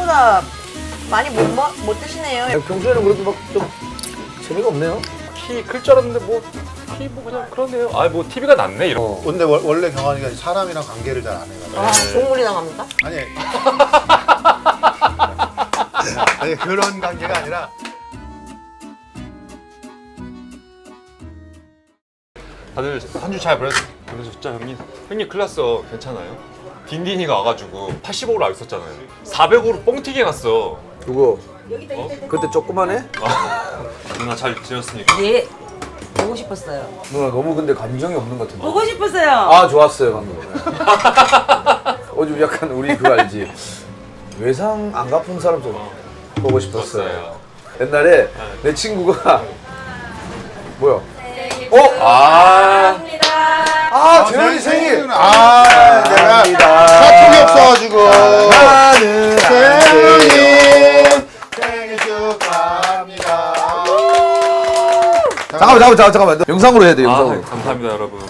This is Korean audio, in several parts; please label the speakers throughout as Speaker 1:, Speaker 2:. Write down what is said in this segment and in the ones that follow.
Speaker 1: 생각보다 많이 못 드시네요.
Speaker 2: 평소에는 그렇게 막 좀 재미가 없네요.
Speaker 3: 키 클 줄 알았는데 뭐 키 뭐 그냥 그러네요. 아 뭐 TV가 낫네 이런.
Speaker 4: 근데 원래 경환이가 사람이랑 관계를 잘 안 해가지고.
Speaker 1: 아, 동물이 나갑니까?
Speaker 4: 아니. 아니 그런 관계가 아니라.
Speaker 3: 다들 한 주 잘 보내셨죠 형님? 형님 큰일 났어. 괜찮아요? 딘딘이가 와가지고 85로 와 있었잖아요. 400으로 뻥튀기 해놨어.
Speaker 2: 누구? 그때 조그만해?
Speaker 3: 누나 잘 지냈습니까?
Speaker 5: 예. 보고 싶었어요.
Speaker 2: 누나 너무 근데 감정이 없는 것 같은데.
Speaker 5: 보고 싶었어요.
Speaker 2: 아 좋았어요 방금. 요즘 약간 우리 그거 알지? 외상 안 갚은 사람 좀 보고 싶었어요. 옛날에 내 친구가 뭐야? 재현이 생일.
Speaker 4: 내가 사투리 없어가지고. 재현이 생일 축하합니다.
Speaker 2: 잠깐만. 영상으로 해야 돼 영상으로.
Speaker 3: 감사합니다 여러분.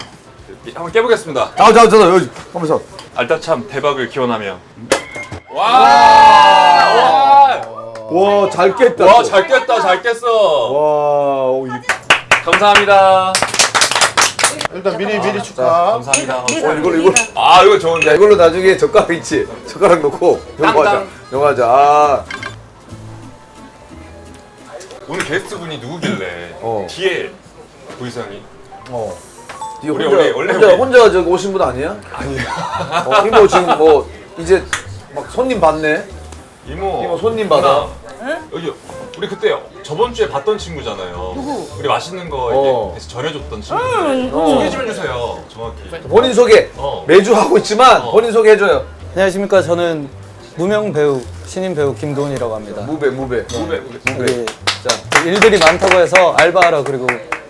Speaker 3: 한번 깨보겠습니다.
Speaker 2: 잠깐만 여기 하면서.
Speaker 3: 알다참 대박을 기원하며.
Speaker 2: 와 잘 깼다.
Speaker 3: 와 잘 깼다 잘 깼어.
Speaker 2: 와.
Speaker 3: 감사합니다.
Speaker 4: 일단 미리 축하.
Speaker 3: 감사합니다.
Speaker 2: 이걸로.
Speaker 3: 아 이거 좋은데.
Speaker 2: 야 이걸로 나중에 젓가락 있지? 젓가락 넣고 영화하자. 아.
Speaker 3: 오늘 게스트분이 누구길래 뒤에 보이상이?
Speaker 2: 뒤에
Speaker 3: 원래
Speaker 2: 혼자 저기 오신 분 아니야? 아니요. 이모 지금 뭐 이제 막 손님 받네.
Speaker 3: 이모
Speaker 2: 손님 받아.
Speaker 3: 여기 우리 그때 저번 주에 봤던 친구잖아요. 누구? 우리 맛있는 거 이제 전해줬던 친구. 소개 좀 해주세요. 정확히.
Speaker 2: 본인 소개 매주 하고 있지만 본인 소개 해줘요.
Speaker 6: 안녕하십니까. 저는 무명 배우, 신인 배우 김도훈이라고 합니다.
Speaker 2: 무배.
Speaker 6: 여기 일들이 많다고 해서 알바하러 그리고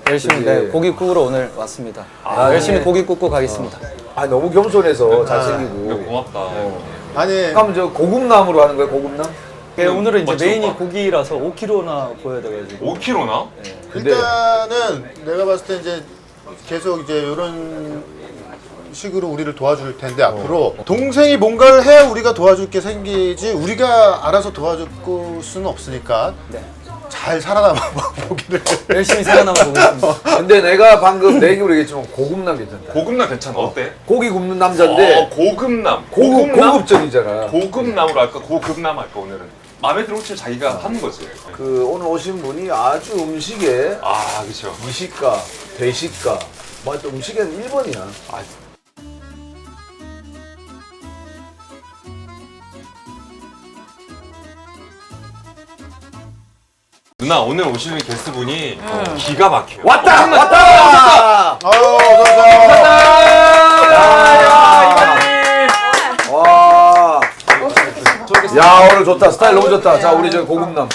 Speaker 6: 열심히 고기 구우러 오늘 왔습니다. 열심히 고기 굽고 가겠습니다.
Speaker 2: 아 너무 겸손해서 잘생기고.
Speaker 3: 고맙다.
Speaker 4: 아니.
Speaker 2: 그럼 저 고급남으로 하는 거예요? 고급남?
Speaker 6: 오늘은 이제
Speaker 3: 멋진
Speaker 6: 메인이
Speaker 3: 오빠.
Speaker 6: 고기라서 5kg나 구워야 돼가지고.
Speaker 3: 5kg나?
Speaker 4: 일단은 내가 봤을 때 이제 계속 이제 이런 식으로 우리를 도와줄 텐데 앞으로 동생이 뭔가를 해야 우리가 도와줄 게 생기지 우리가 알아서 도와줄 수는 없으니까 잘 살아남아 보기를.
Speaker 6: 열심히 살아남아 보겠습니다.
Speaker 2: 근데 내가 방금 내 얘기로 얘기했지만 고급남 괜찮다.
Speaker 3: 고급남 괜찮아. 어때?
Speaker 2: 고기 굽는 남자인데
Speaker 3: 고급남.
Speaker 2: 고급적이잖아.
Speaker 3: 고급남으로 할까? 고급남 할까 오늘은? 마음에 들어 혹시 자기가 하는 거지.
Speaker 2: 그 오늘 오신 분이 아주 음식에
Speaker 3: 아 그렇죠.
Speaker 2: 미식가, 대식가, 뭐 또 음식에는 1번이야.
Speaker 3: 누나 오늘 오시는 게스트분이 기가 막혀요.
Speaker 2: 왔다! 와. 야 오늘 좋다. 스타일 너무 좋다. 자 우리 저 고급남.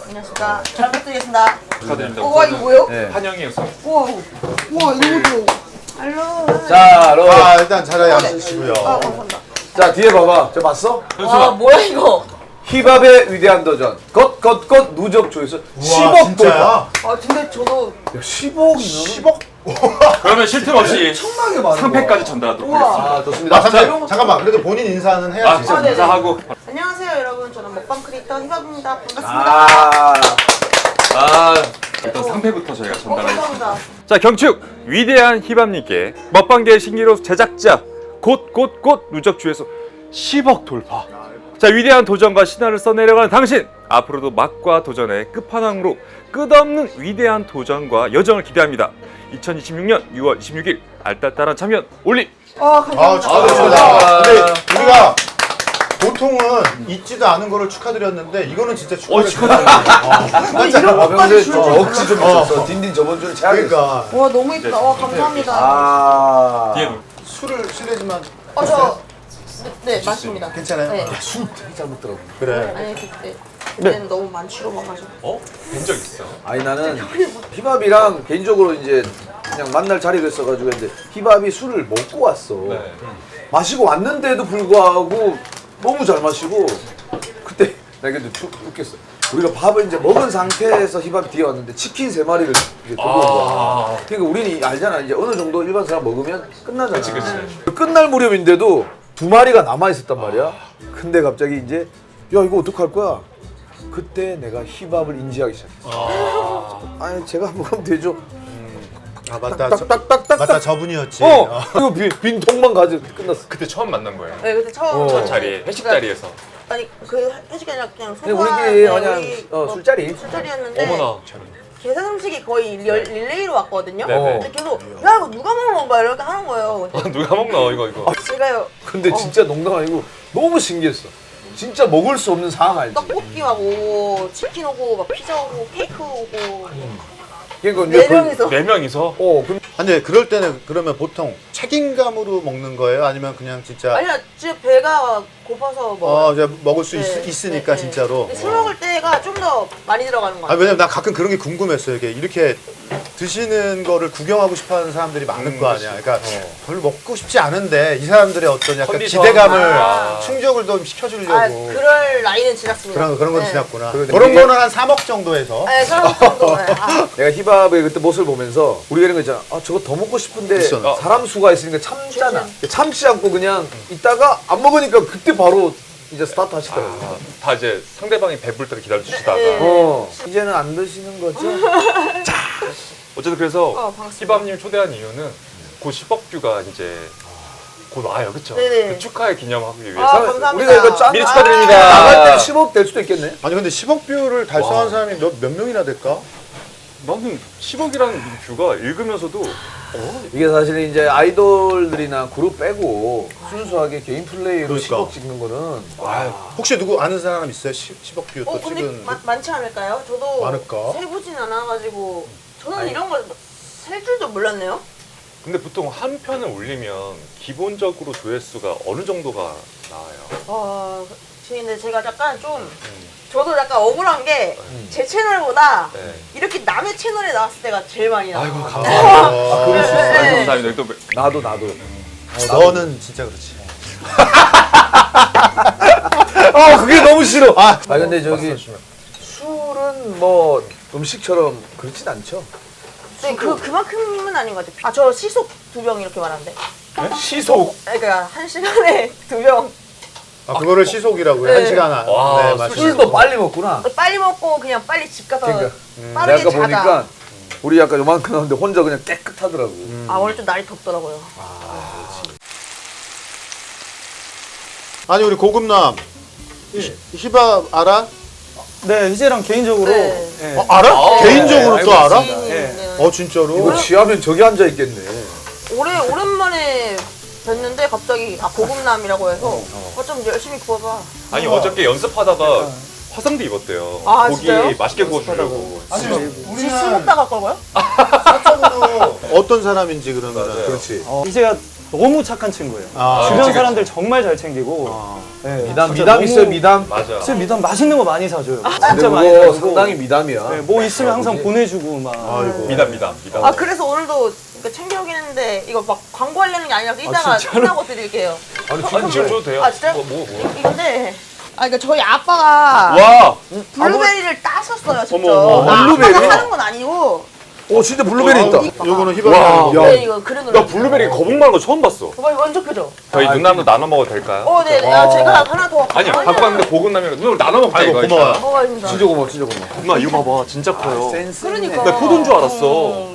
Speaker 1: 안녕하십니까. 잘 부탁드리겠습니다.
Speaker 3: 축하드립니다.
Speaker 1: 우와, 이거 뭐예요?
Speaker 3: 환영의 우선.
Speaker 1: 우와, 이거도. 알로.
Speaker 2: 자,
Speaker 4: 일단 자리에 앉으시고요.
Speaker 1: 감사합니다.
Speaker 2: 자 뒤에 봐봐. 저 봤어?
Speaker 1: 와, 뭐야, 이거?
Speaker 2: 힙합의 위대한 도전. 겉 누적 조회수 10억 돌파.
Speaker 4: 진짜야?
Speaker 1: 근데 저도.
Speaker 2: 야, 10억이면
Speaker 4: 10억?
Speaker 3: 그러면 쉴 틈 없이
Speaker 2: 엄청나게 많은
Speaker 3: 상패까지 전달하도록 하겠습니다.
Speaker 2: 아 좋습니다.
Speaker 4: 잠깐만 그래도 본인 인사는 해야지.
Speaker 3: 진짜
Speaker 1: 네네.
Speaker 3: 인사하고.
Speaker 1: 안녕하세요, 여러분. 저는 먹방 크리에이터 힙합입니다. 반갑습니다.
Speaker 3: 일단 상패부터 저희가 전달하겠습니다.
Speaker 1: 감사합니다.
Speaker 3: 자 경축 위대한 힙합님께 먹방계의 신기루 제작자 곧 누적 조회수 10억 돌파. 자 위대한 도전과 신화를 써내려가는 당신, 앞으로도 맛과 도전의 끝판왕으로 끝없는 위대한 도전과 여정을 기대합니다. 2026년 6월 26일 알딸딸한 참견 올림.
Speaker 4: 축하드립니다. 근데 우리가 보통은 있지도 않은 거를 축하드렸는데 이거는 진짜 축하드립니다.
Speaker 2: 근데 억지 좀 있었어. 딘딘 저번 주에 최악이었어.
Speaker 4: 그러니까
Speaker 1: 와, 너무 이쁘다. 와, 감사합니다.
Speaker 3: 뒤에
Speaker 4: 술을 실례지만
Speaker 1: 네, 맛있습니다.
Speaker 4: 괜찮아요?
Speaker 1: 네.
Speaker 2: 술 되게 잘 먹더라고.
Speaker 4: 그래.
Speaker 1: 아니, 그때는 너무 많지로 먹어가지고.
Speaker 3: 본 적 있어?
Speaker 2: 아니 나는 힙합이랑 개인적으로 이제 그냥 만날 자리가 있어가지고 했는데 힙합이 술을 먹고 왔어. 마시고 왔는데도 불구하고 너무 잘 마시고 그때 나 근데 웃겼어. 우리가 밥을 이제 먹은 상태에서 힙합 뒤에 왔는데 치킨 3마리를 이렇게 들고 온 거야. 그러니까 우리는 알잖아. 이제 어느 정도 일반 사람 먹으면 끝나잖아.
Speaker 3: 그치.
Speaker 2: 끝날 무렵인데도 두 마리가 남아 있었단 말이야. 근데 갑자기 이제 야 이거 어떡할 거야? 그때 내가 힙합을 인지하기 시작했어. 아니 제가 먹으면 되죠.
Speaker 4: 아 맞다.
Speaker 2: 딱딱딱딱.
Speaker 4: 맞다 저분이었지.
Speaker 2: 이거 빈 통만 가지고 끝났어.
Speaker 3: 그때 처음 만난 거예요.
Speaker 1: 네, 그때 처음
Speaker 3: 첫 자리 회식 자리에서.
Speaker 1: 아니 그 회식이 아니라 그냥
Speaker 2: 그냥
Speaker 1: 소소한
Speaker 2: 우리끼리
Speaker 1: 네,
Speaker 2: 그냥
Speaker 1: 우리 뭐
Speaker 2: 술자리.
Speaker 1: 술자리였는데
Speaker 3: 어머나.
Speaker 1: 계산 음식이 거의 릴레이로 왔거든요.
Speaker 3: 네네.
Speaker 1: 근데 계속 야 이거 누가 먹는 건가 이렇게 하는 거예요. 근데
Speaker 3: 누가 먹나 이거.
Speaker 1: 제가요
Speaker 2: 근데 진짜 농담 아니고 너무 신기했어. 진짜 먹을 수 없는 상황 알지?
Speaker 1: 떡볶이 막 오고 치킨 오고 막 피자 오고 케이크 오고
Speaker 2: 그러니까
Speaker 1: 네 명이서
Speaker 3: 네 명이서.
Speaker 2: 근데
Speaker 4: 근데 그럴 때는 그러면 보통 책임감으로 먹는 거예요? 아니면 그냥 진짜
Speaker 1: 아니야 진짜 배가 고파서 먹어요.
Speaker 4: 이제 먹을 수
Speaker 1: 네.
Speaker 4: 있으니까
Speaker 1: 네, 네.
Speaker 4: 진짜로.
Speaker 1: 근데 술 먹을 때가 좀 더 많이 들어가는 거
Speaker 4: 아
Speaker 1: 같아요.
Speaker 4: 왜냐면 나 가끔 그런 게 궁금했어요. 이렇게 드시는 거를 구경하고 싶어하는 사람들이 많을 거 아니야. 그러니까 별로 먹고 싶지 않은데 이 사람들의 어떤 약간
Speaker 3: 컨디션.
Speaker 4: 기대감을
Speaker 3: 아.
Speaker 4: 충족을 좀 시켜주려고
Speaker 1: 아 그럴 나이는 지났습니다.
Speaker 4: 그런 건
Speaker 1: 네.
Speaker 4: 지났구나.
Speaker 2: 그러네.
Speaker 4: 그런 거는 한 3억 정도에서.
Speaker 1: 네 그런 정도. 네. 아,
Speaker 2: 내가 힙합의 그때 모습을 보면서 우리가 이런 거 있잖아. 아 저거 더 먹고 싶은데
Speaker 4: 있었나?
Speaker 2: 사람 수가 있으니까 참잖아. 참지 않고 그냥 있다가 안 먹으니까 그때 바로 이제 스타트 하시더라고요.
Speaker 3: 다 이제 상대방이 배불 때를 기다려주시다가.
Speaker 1: 네.
Speaker 2: 이제는 안 드시는 거죠?
Speaker 3: 어쨌든 그래서
Speaker 1: 반갑습니다.
Speaker 3: 힙합님 초대한 이유는 곧 10억뷰가 이제 곧 와요, 그쵸?
Speaker 1: 네네.
Speaker 3: 그 축하의 기념하기 위해서.
Speaker 1: 아, 감사합니다.
Speaker 2: 우리가 이거 짠
Speaker 3: 미리 축하드립니다.
Speaker 2: 나갈 때 10억 될 수도 있겠네.
Speaker 4: 아니 근데 10억 뷰를 달성한 사람이 몇 명이나 될까?
Speaker 3: 나는 10억이라는 뷰가 읽으면서도
Speaker 2: 이게 사실 이제 아이돌들이나 그룹 빼고 순수하게 개인 플레이로
Speaker 4: 그러니까.
Speaker 2: 10억 찍는 거는
Speaker 4: 혹시 누구 아는 사람 있어요? 10억 뷰 또
Speaker 1: 근데
Speaker 4: 찍은.
Speaker 1: 많지 않을까요? 저도
Speaker 4: 많을까?
Speaker 1: 세보진 않아가지고 저는 이런 거 셀 줄도 몰랐네요.
Speaker 3: 근데 보통 한 편을 올리면 기본적으로 조회수가 어느 정도가 나와요?
Speaker 1: 근데 제가 약간 좀 저도 약간 억울한 게 제 채널보다
Speaker 3: 네.
Speaker 1: 이렇게 남의 채널에 나왔을 때가 제일 많이 나와요.
Speaker 3: 아이고 감사합니다.
Speaker 2: 그럴 수 있어.
Speaker 1: 네.
Speaker 3: 감사합니다. 또
Speaker 2: 나도
Speaker 4: 너는 진짜 그렇지.
Speaker 2: 그게 너무 싫어. 근데 저기 술은 뭐 음식처럼 그렇진 않죠.
Speaker 1: 네, 그만큼은 아닌 것 같아요. 저 시속 2병 이렇게 말하는데.
Speaker 3: 시속.
Speaker 1: 그러니까 한 시간에 2병.
Speaker 4: 그거를 시속이라고요?
Speaker 1: 네.
Speaker 4: 1시간 안.
Speaker 3: 와,
Speaker 4: 네, 맞습니다.
Speaker 2: 술도 빨리 먹구나.
Speaker 1: 빨리 먹고 그냥 빨리 집 가서
Speaker 2: 그러니까
Speaker 1: 빠르게
Speaker 2: 내가
Speaker 1: 자자.
Speaker 2: 보니까 우리 약간 요만큼 나오는데 혼자 그냥 깨끗하더라고.
Speaker 1: 오늘 좀 날이 덥더라고요.
Speaker 4: 아니 우리 고급남 힙합 알아?
Speaker 6: 네, 희재랑 개인적으로
Speaker 1: 네.
Speaker 6: 예.
Speaker 4: 알아? 개인적으로
Speaker 2: 네,
Speaker 4: 또
Speaker 2: 알고
Speaker 4: 알아?
Speaker 2: 있습니다.
Speaker 6: 예.
Speaker 4: 진짜로?
Speaker 2: 이거 취하면 저기 앉아 있겠네.
Speaker 1: 오랜만에 뵀는데 갑자기 고급남이라고 해서 좀 열심히 구워봐.
Speaker 3: 아니 어저께 연습하다가 화상도 입었대요.
Speaker 1: 아,
Speaker 3: 고기
Speaker 1: 진짜요?
Speaker 3: 맛있게 구워주려고.
Speaker 1: 지 술 먹다 갈 거고요?
Speaker 4: 어떤 사람인지 그러면.
Speaker 2: 그렇지.
Speaker 6: 희재가 너무 착한 친구예요. 주변
Speaker 3: 그치,
Speaker 6: 사람들 정말 잘 챙기고. 예,
Speaker 2: 미담
Speaker 6: 진짜 너무-
Speaker 2: 있어요, 미담.
Speaker 3: 맞아.
Speaker 6: 진짜 미담 맛있는 거 많이 사줘요.
Speaker 2: 근데
Speaker 6: 진짜 많이
Speaker 2: 그거
Speaker 6: 사주고.
Speaker 2: 상당히 미담이야.
Speaker 6: 네, 뭐 있으면 항상
Speaker 2: 그지?
Speaker 6: 보내주고 막.
Speaker 3: 미담.
Speaker 1: 그래서 오늘도 그러니까 챙겨오긴 했는데 이거 막 광고하려는 게 아니라 이따가 끝나고 드릴게요.
Speaker 3: 아니 지금 줘도 돼요.
Speaker 1: 진짜요?
Speaker 3: 뭐.
Speaker 1: 이건데 그러니까 저희 아빠가
Speaker 3: 와.
Speaker 1: 블루베리를 따셨어요, 직접.
Speaker 3: 어머.
Speaker 2: 블루베리?
Speaker 1: 아빠가 사는 건 아니고.
Speaker 2: 진짜 블루베리 있다.
Speaker 4: 요거는
Speaker 2: 와.
Speaker 4: 힙합.
Speaker 2: 야.
Speaker 1: 네, 이거 그래도
Speaker 3: 나 블루베리 거북 말고 처음 봤어.
Speaker 1: 완전 크죠?
Speaker 3: 저희 누나도 나눠 먹어도 될까요?
Speaker 1: 네. 제가 하나 더
Speaker 3: 아니 갖고 왔는데 고급남이랑 누나 나눠 먹자
Speaker 4: 아이고,
Speaker 3: 이거.
Speaker 4: 고마워요.
Speaker 1: 먹어야겠다.
Speaker 2: 진짜 고마워, 진짜 고마워.
Speaker 3: 누나 이거 봐봐 진짜 커요.
Speaker 2: 센스.
Speaker 1: 그러니까.
Speaker 3: 나 포도인 줄 알았어.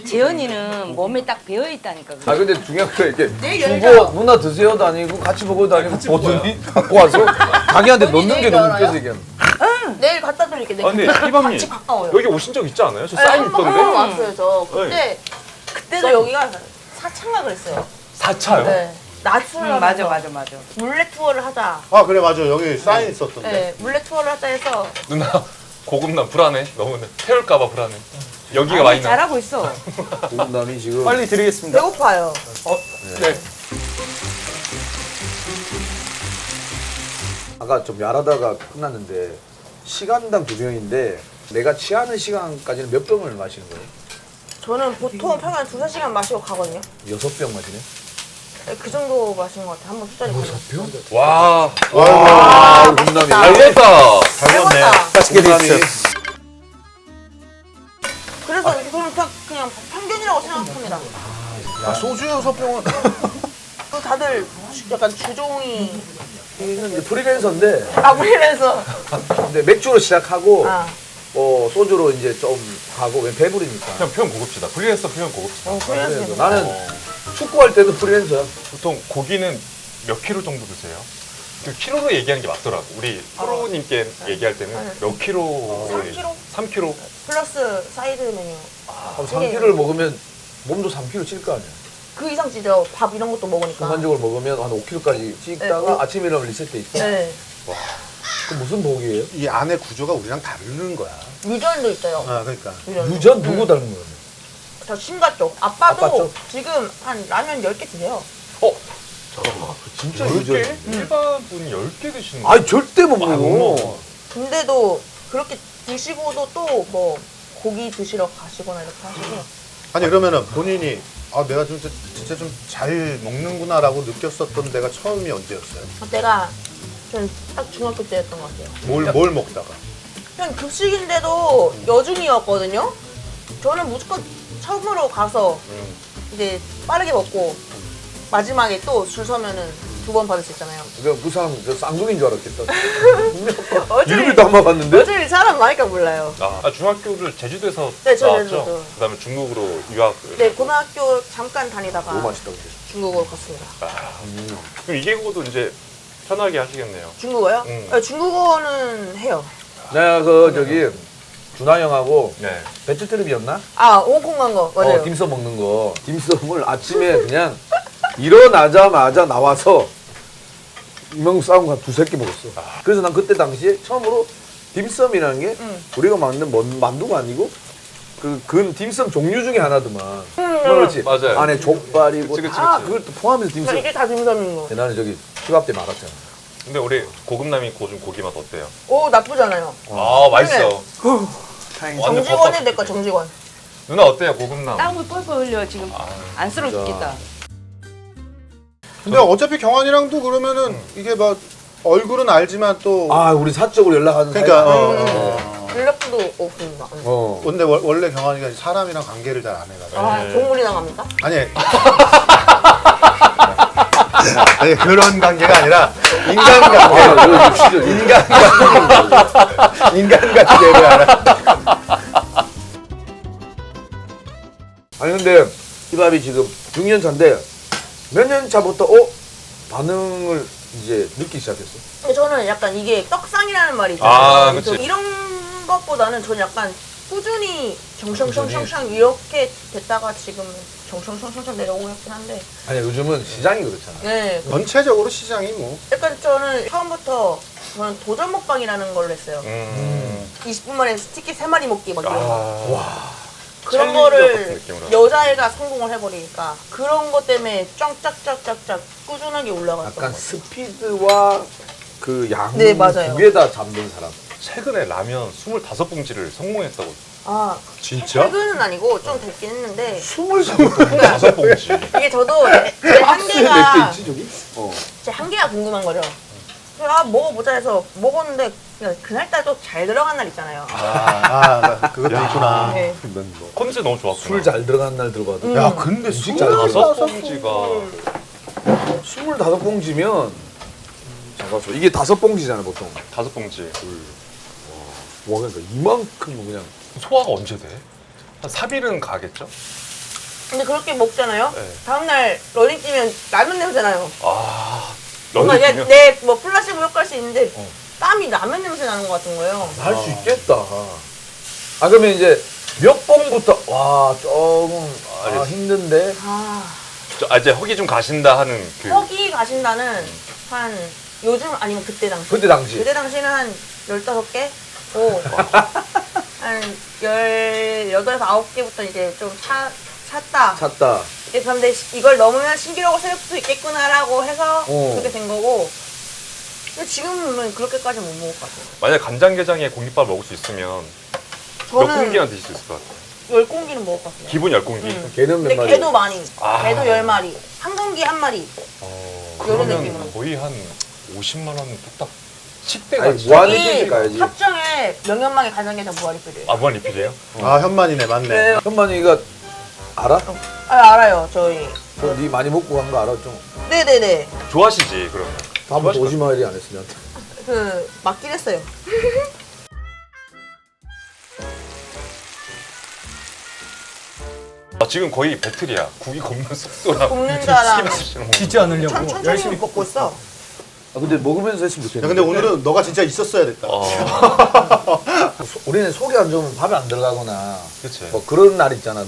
Speaker 5: 재현이는 몸에 딱 배어 있다니까.
Speaker 2: 근데 중요한 건 이렇게
Speaker 1: 내일
Speaker 2: 주고
Speaker 1: 열자.
Speaker 2: 누나 드세요도 아니고 같이 먹어도 아니고 보더니 갖고 와서 자기한테 넣는 게
Speaker 1: 내일
Speaker 2: 너무
Speaker 1: 열어요?
Speaker 2: 웃겨서 얘기하는.
Speaker 1: 내일 갖다 드릴게.
Speaker 3: 아 근데 힙합님
Speaker 1: 같이 가까워요.
Speaker 3: 여기 오신 적 있지 않아요? 저 사인
Speaker 1: 한번
Speaker 3: 있던데.
Speaker 1: 왔어요, 저. 그때도 여기가 4차인가 그랬어요.
Speaker 3: 4차요?
Speaker 1: 네. 낮술을
Speaker 5: 맞아.
Speaker 1: 물레 투어를 하자.
Speaker 4: 그래 맞아. 여기 사인 있었던데.
Speaker 1: 네, 물레 투어를 하자 해서
Speaker 3: 누나 고급남 불안해. 너무 태울까봐 불안해. 여기가 많이 나.
Speaker 5: 잘하고 있어.
Speaker 2: 고급남이 지금
Speaker 6: 빨리 드리겠습니다.
Speaker 1: 배고파요.
Speaker 3: 네.
Speaker 2: 아까 좀 야라다가 끝났는데 시간당 2병인데 내가 취하는 시간까지는 몇 병을 마시는 거예요?
Speaker 1: 저는 보통 평균 2-3시간 마시고 가거든요.
Speaker 2: 6병 마시네?
Speaker 1: 네, 그 정도 마시는 것 같아요. 한번 숫자리 보면.
Speaker 3: 와.
Speaker 2: 고급남이.
Speaker 3: 잘 됐다.
Speaker 4: 잘 먹네.
Speaker 6: 맛있게 드십시오.
Speaker 1: 그래서 저는 그냥 평균이라고 생각합니다.
Speaker 2: 소주 6병은
Speaker 1: 또 다들 약간 주종이
Speaker 2: 있는데 프리랜서인데
Speaker 1: 아무리면서
Speaker 2: 근데 맥주로 시작하고
Speaker 1: 아,
Speaker 2: 소주로 이제 좀 하고 왜 배부르니까.
Speaker 3: 그냥 표현 고급지다. 프리랜서 표현 고급지다.
Speaker 1: 프리랜서.
Speaker 2: 나는 축구할 때도 프리랜서야.
Speaker 3: 보통 고기는 몇 킬로 정도 드세요? 그 킬로로 얘기하는 게 맞더라고. 우리 프로님께 얘기할 때는 몇 킬로?
Speaker 1: 3kg?
Speaker 3: 3킬로?
Speaker 1: 플러스 사이드 메뉴.
Speaker 2: 그럼 3kg를 먹으면 몸도 3kg 찔 거 아니야.
Speaker 1: 그 이상 찌죠. 밥 이런 것도 먹으니까.
Speaker 2: 순간적으로 먹으면 한 5kg까지 찌다가
Speaker 1: 네,
Speaker 2: 아침에 일어나면 리셋돼 있어.
Speaker 1: 네.
Speaker 2: 그 무슨 복이에요?
Speaker 4: 이 안의 구조가 우리랑 다른 거야.
Speaker 1: 유전도 있어요.
Speaker 4: 아, 그러니까.
Speaker 1: 유전도.
Speaker 2: 유전 누구 닮은 거예요?
Speaker 1: 저 친가 쪽. 아빠도
Speaker 2: 아빠 쪽?
Speaker 1: 지금 한 라면 10개 드세요.
Speaker 3: 잠깐만.
Speaker 2: 진짜
Speaker 3: 10개?
Speaker 2: 유전.
Speaker 3: 일반 분이 10개 드시는 거예요?
Speaker 2: 아니 절대 못 먹어.
Speaker 3: 못 먹어.
Speaker 1: 근데도 그렇게 드시고도 또 뭐 고기 드시러 가시거나 이렇게 하시고.
Speaker 4: 아니 그러면은 본인이 아 내가 진짜 좀 잘 먹는구나라고 느꼈었던 데가 처음이 언제였어요?
Speaker 1: 내가 전 딱 중학교 때였던 것 같아요.
Speaker 4: 뭘 먹다가?
Speaker 1: 그냥 급식인데도 여중이었거든요. 저는 무조건 처음으로 가서 이제 빠르게 먹고 마지막에 또 줄 서면은 2번 받을 수 있잖아요.
Speaker 2: 그 사람 저 쌍둥이인 줄 알았겠다.
Speaker 1: 어차피
Speaker 2: 이름을 담아봤는데?
Speaker 1: 어차피 사람 많으니까 몰라요.
Speaker 3: 아, 중학교를 제주도에서
Speaker 1: 네, 저
Speaker 3: 나왔죠?
Speaker 1: 제주도.
Speaker 3: 그다음에 중국으로 유학을.
Speaker 1: 네, 고등학교 잠깐 다니다가
Speaker 2: 너무 맛있다 근데.
Speaker 1: 중국으로 갔습니다.
Speaker 3: 그럼 이계국어도 이제 편하게 하시겠네요.
Speaker 1: 중국어요? 네, 중국어는 해요.
Speaker 2: 내가 그 저기 준하 형하고
Speaker 3: 네.
Speaker 2: 배틀트립이었나?
Speaker 1: 아, 홍콩 간 거, 맞아요.
Speaker 2: 딤섬 먹는 거. 딤섬을 아침에 그냥 일어나자마자 나와서 이만큼 싸운 거 한 2-3개 먹었어. 그래서 난 그때 당시에 처음으로 딤섬이라는 게 우리가 만든 만두가 아니고 그 딤섬 종류 중에 하나더만. 그렇지.
Speaker 3: 맞아요.
Speaker 2: 안에 족발이고
Speaker 3: 그치, 그치,
Speaker 2: 다
Speaker 3: 그치.
Speaker 2: 그걸 또 포함해서
Speaker 1: 그러니까
Speaker 2: 딤섬.
Speaker 1: 이게 다 딤섬인 거.
Speaker 2: 나는 저기 휴학 때 말았잖아.
Speaker 3: 근데 우리 고급남이 고준 고기 맛 어때요?
Speaker 1: 오, 나쁘잖아요.
Speaker 3: 아, 맛있어. 완전
Speaker 1: 정직원이
Speaker 3: 뻑뻑.
Speaker 1: 내거 정직원.
Speaker 3: 누나 어때요, 고급남?
Speaker 5: 땀을 뻘뻘 흘려 지금 안쓰러워 죽겠다.
Speaker 4: 근데 어차피 경환이랑도 그러면은 이게 막 얼굴은 알지만 또
Speaker 2: 아, 우리 사적으로 연락하는
Speaker 4: 그러니까
Speaker 2: 사이다.
Speaker 1: 연락도 없습니다.
Speaker 4: 근데 원래 경환이가 사람이랑 관계를 잘 안 해가지고
Speaker 1: 아, 동물이나 갑니까?
Speaker 4: 아니 아니 그런 관계가 아니라 인간관계 인간관계를 알아.
Speaker 2: 아니 근데 힙합이 지금 6년 차인데 몇 년 차부터 반응을 이제 느끼기 시작했어.
Speaker 1: 근데 저는 약간 이게 떡상이라는 말이
Speaker 3: 아,
Speaker 1: 있잖아요.
Speaker 3: 그치.
Speaker 1: 이런 것보다는 저는 약간 꾸준히 정상상상상 이렇게 됐다가 지금 정상상상상 내려오고 있긴 한데.
Speaker 2: 아니 요즘은 시장이 그렇잖아.
Speaker 1: 네.
Speaker 4: 전체적으로 시장이 뭐
Speaker 1: 약간 저는 처음부터 저는 도전 먹방이라는 걸 했어요. 20분 만에 스티키 3마리 먹기 막 이런 거. 그런
Speaker 3: 챌린저
Speaker 1: 거를
Speaker 3: 같은 느낌으로 하죠.
Speaker 1: 여자애가 성공을 해버리니까 그런 것 때문에 쫙쫙쫙쫙쫙 꾸준하게 올라갔던
Speaker 2: 약간
Speaker 1: 거 같아요.
Speaker 2: 스피드와 그 양
Speaker 1: 네, 맞아요.
Speaker 2: 두 개 다 잡는 사람.
Speaker 3: 최근에 라면 25봉지를 성공했다고.
Speaker 1: 아,
Speaker 4: 진짜?
Speaker 1: 최근은 아니고 좀 됐긴 했는데
Speaker 3: 25봉지.
Speaker 1: 이게 저도 제
Speaker 2: 박스에 몇
Speaker 1: 한계가
Speaker 2: 개 있지 저기?
Speaker 1: 제 한계가 궁금한 거죠. 그래서 먹어보자 해서 먹었는데 그냥 그날따라 또 잘 들어간 날 있잖아요.
Speaker 4: 그것도 있구나.
Speaker 1: 네.
Speaker 3: 컨셉 너무 좋았구나.
Speaker 2: 술 잘 들어간 날 들어봐도
Speaker 4: 야 근데
Speaker 2: 음식 잘 들어가.
Speaker 3: 5봉지가
Speaker 2: 25봉지면 잠깐만 이게 5봉지잖아 보통.
Speaker 3: 5봉지.
Speaker 2: 와 그러니까 이만큼 그냥
Speaker 3: 소화가 언제 돼? 한 3일은 가겠죠?
Speaker 1: 근데 그렇게 먹잖아요.
Speaker 3: 네.
Speaker 1: 다음날 러닝 뛰면 라면 냄새 나요.
Speaker 3: 아,
Speaker 1: 뭔가
Speaker 3: 러닝 뛰면?
Speaker 1: 내뭐 플라시보 효과일 수 있는데 땀이 라면 냄새 나는 것 같은 거예요.
Speaker 2: 할 수 있겠다. 아 그러면 이제 몇 봉부터 와 조금 힘든데
Speaker 3: 이제 허기 좀 가신다 하는 그.
Speaker 1: 허기 가신다는 한 요즘 아니면 그때 당시.
Speaker 2: 그때 당시
Speaker 1: 그때 당시는 한 15개? 한 18에서 9개부터 이제 좀 찼다.
Speaker 2: 찼다.
Speaker 1: 그런데 이걸 넘으면 신기록을 세울 수 있겠구나라고 해서 그렇게 된 거고. 근데 지금은 그렇게까지 못 먹을 것 같아요.
Speaker 3: 만약 간장게장에 공깃밥 먹을 수 있으면 몇 공기나 드실 수 있을 것 같아요?
Speaker 1: 10공기는 먹을 것 같아요.
Speaker 3: 기본 10공기?
Speaker 2: 걔는 몇
Speaker 1: 근데
Speaker 2: 마리?
Speaker 1: 개도 많이.
Speaker 3: 아.
Speaker 1: 개도 10마리. 한 공기 한 마리. 이런 느낌으로.
Speaker 3: 그러면 거의 한 50만 원 뚝딱. 식대가
Speaker 2: 아니
Speaker 3: 진짜.
Speaker 2: 무한 리필 가야지.
Speaker 1: 합정에 명현망에 간장게장 무한리필이에요.
Speaker 3: 아, 무한 리필이에요?
Speaker 4: 아 현만이네 맞네.
Speaker 1: 네.
Speaker 2: 현만이가 알아?
Speaker 1: 아, 알아요. 저희
Speaker 2: 네 많이 먹고 간 거 알아? 좀
Speaker 1: 네네네.
Speaker 3: 좋아하시지 그러면.
Speaker 2: 다음부터 오지 말이 안 했어 나한테.
Speaker 1: 그 맞긴 했어요.
Speaker 3: 아, 지금 거의 배틀이야. 국이 굽는 속도랑
Speaker 1: 굽는 자랑
Speaker 6: 지지 않으려고
Speaker 1: 천천히 먹고 있어.
Speaker 2: 아 근데 먹으면서 했으면
Speaker 4: 야,
Speaker 2: 좋겠는데.
Speaker 4: 근데 오늘은 너가 진짜 있었어야 됐다.
Speaker 2: 우리는 속이 안 좋으면 밥이 안 들어가거나
Speaker 3: 그치.
Speaker 2: 뭐 그런 날 있잖아.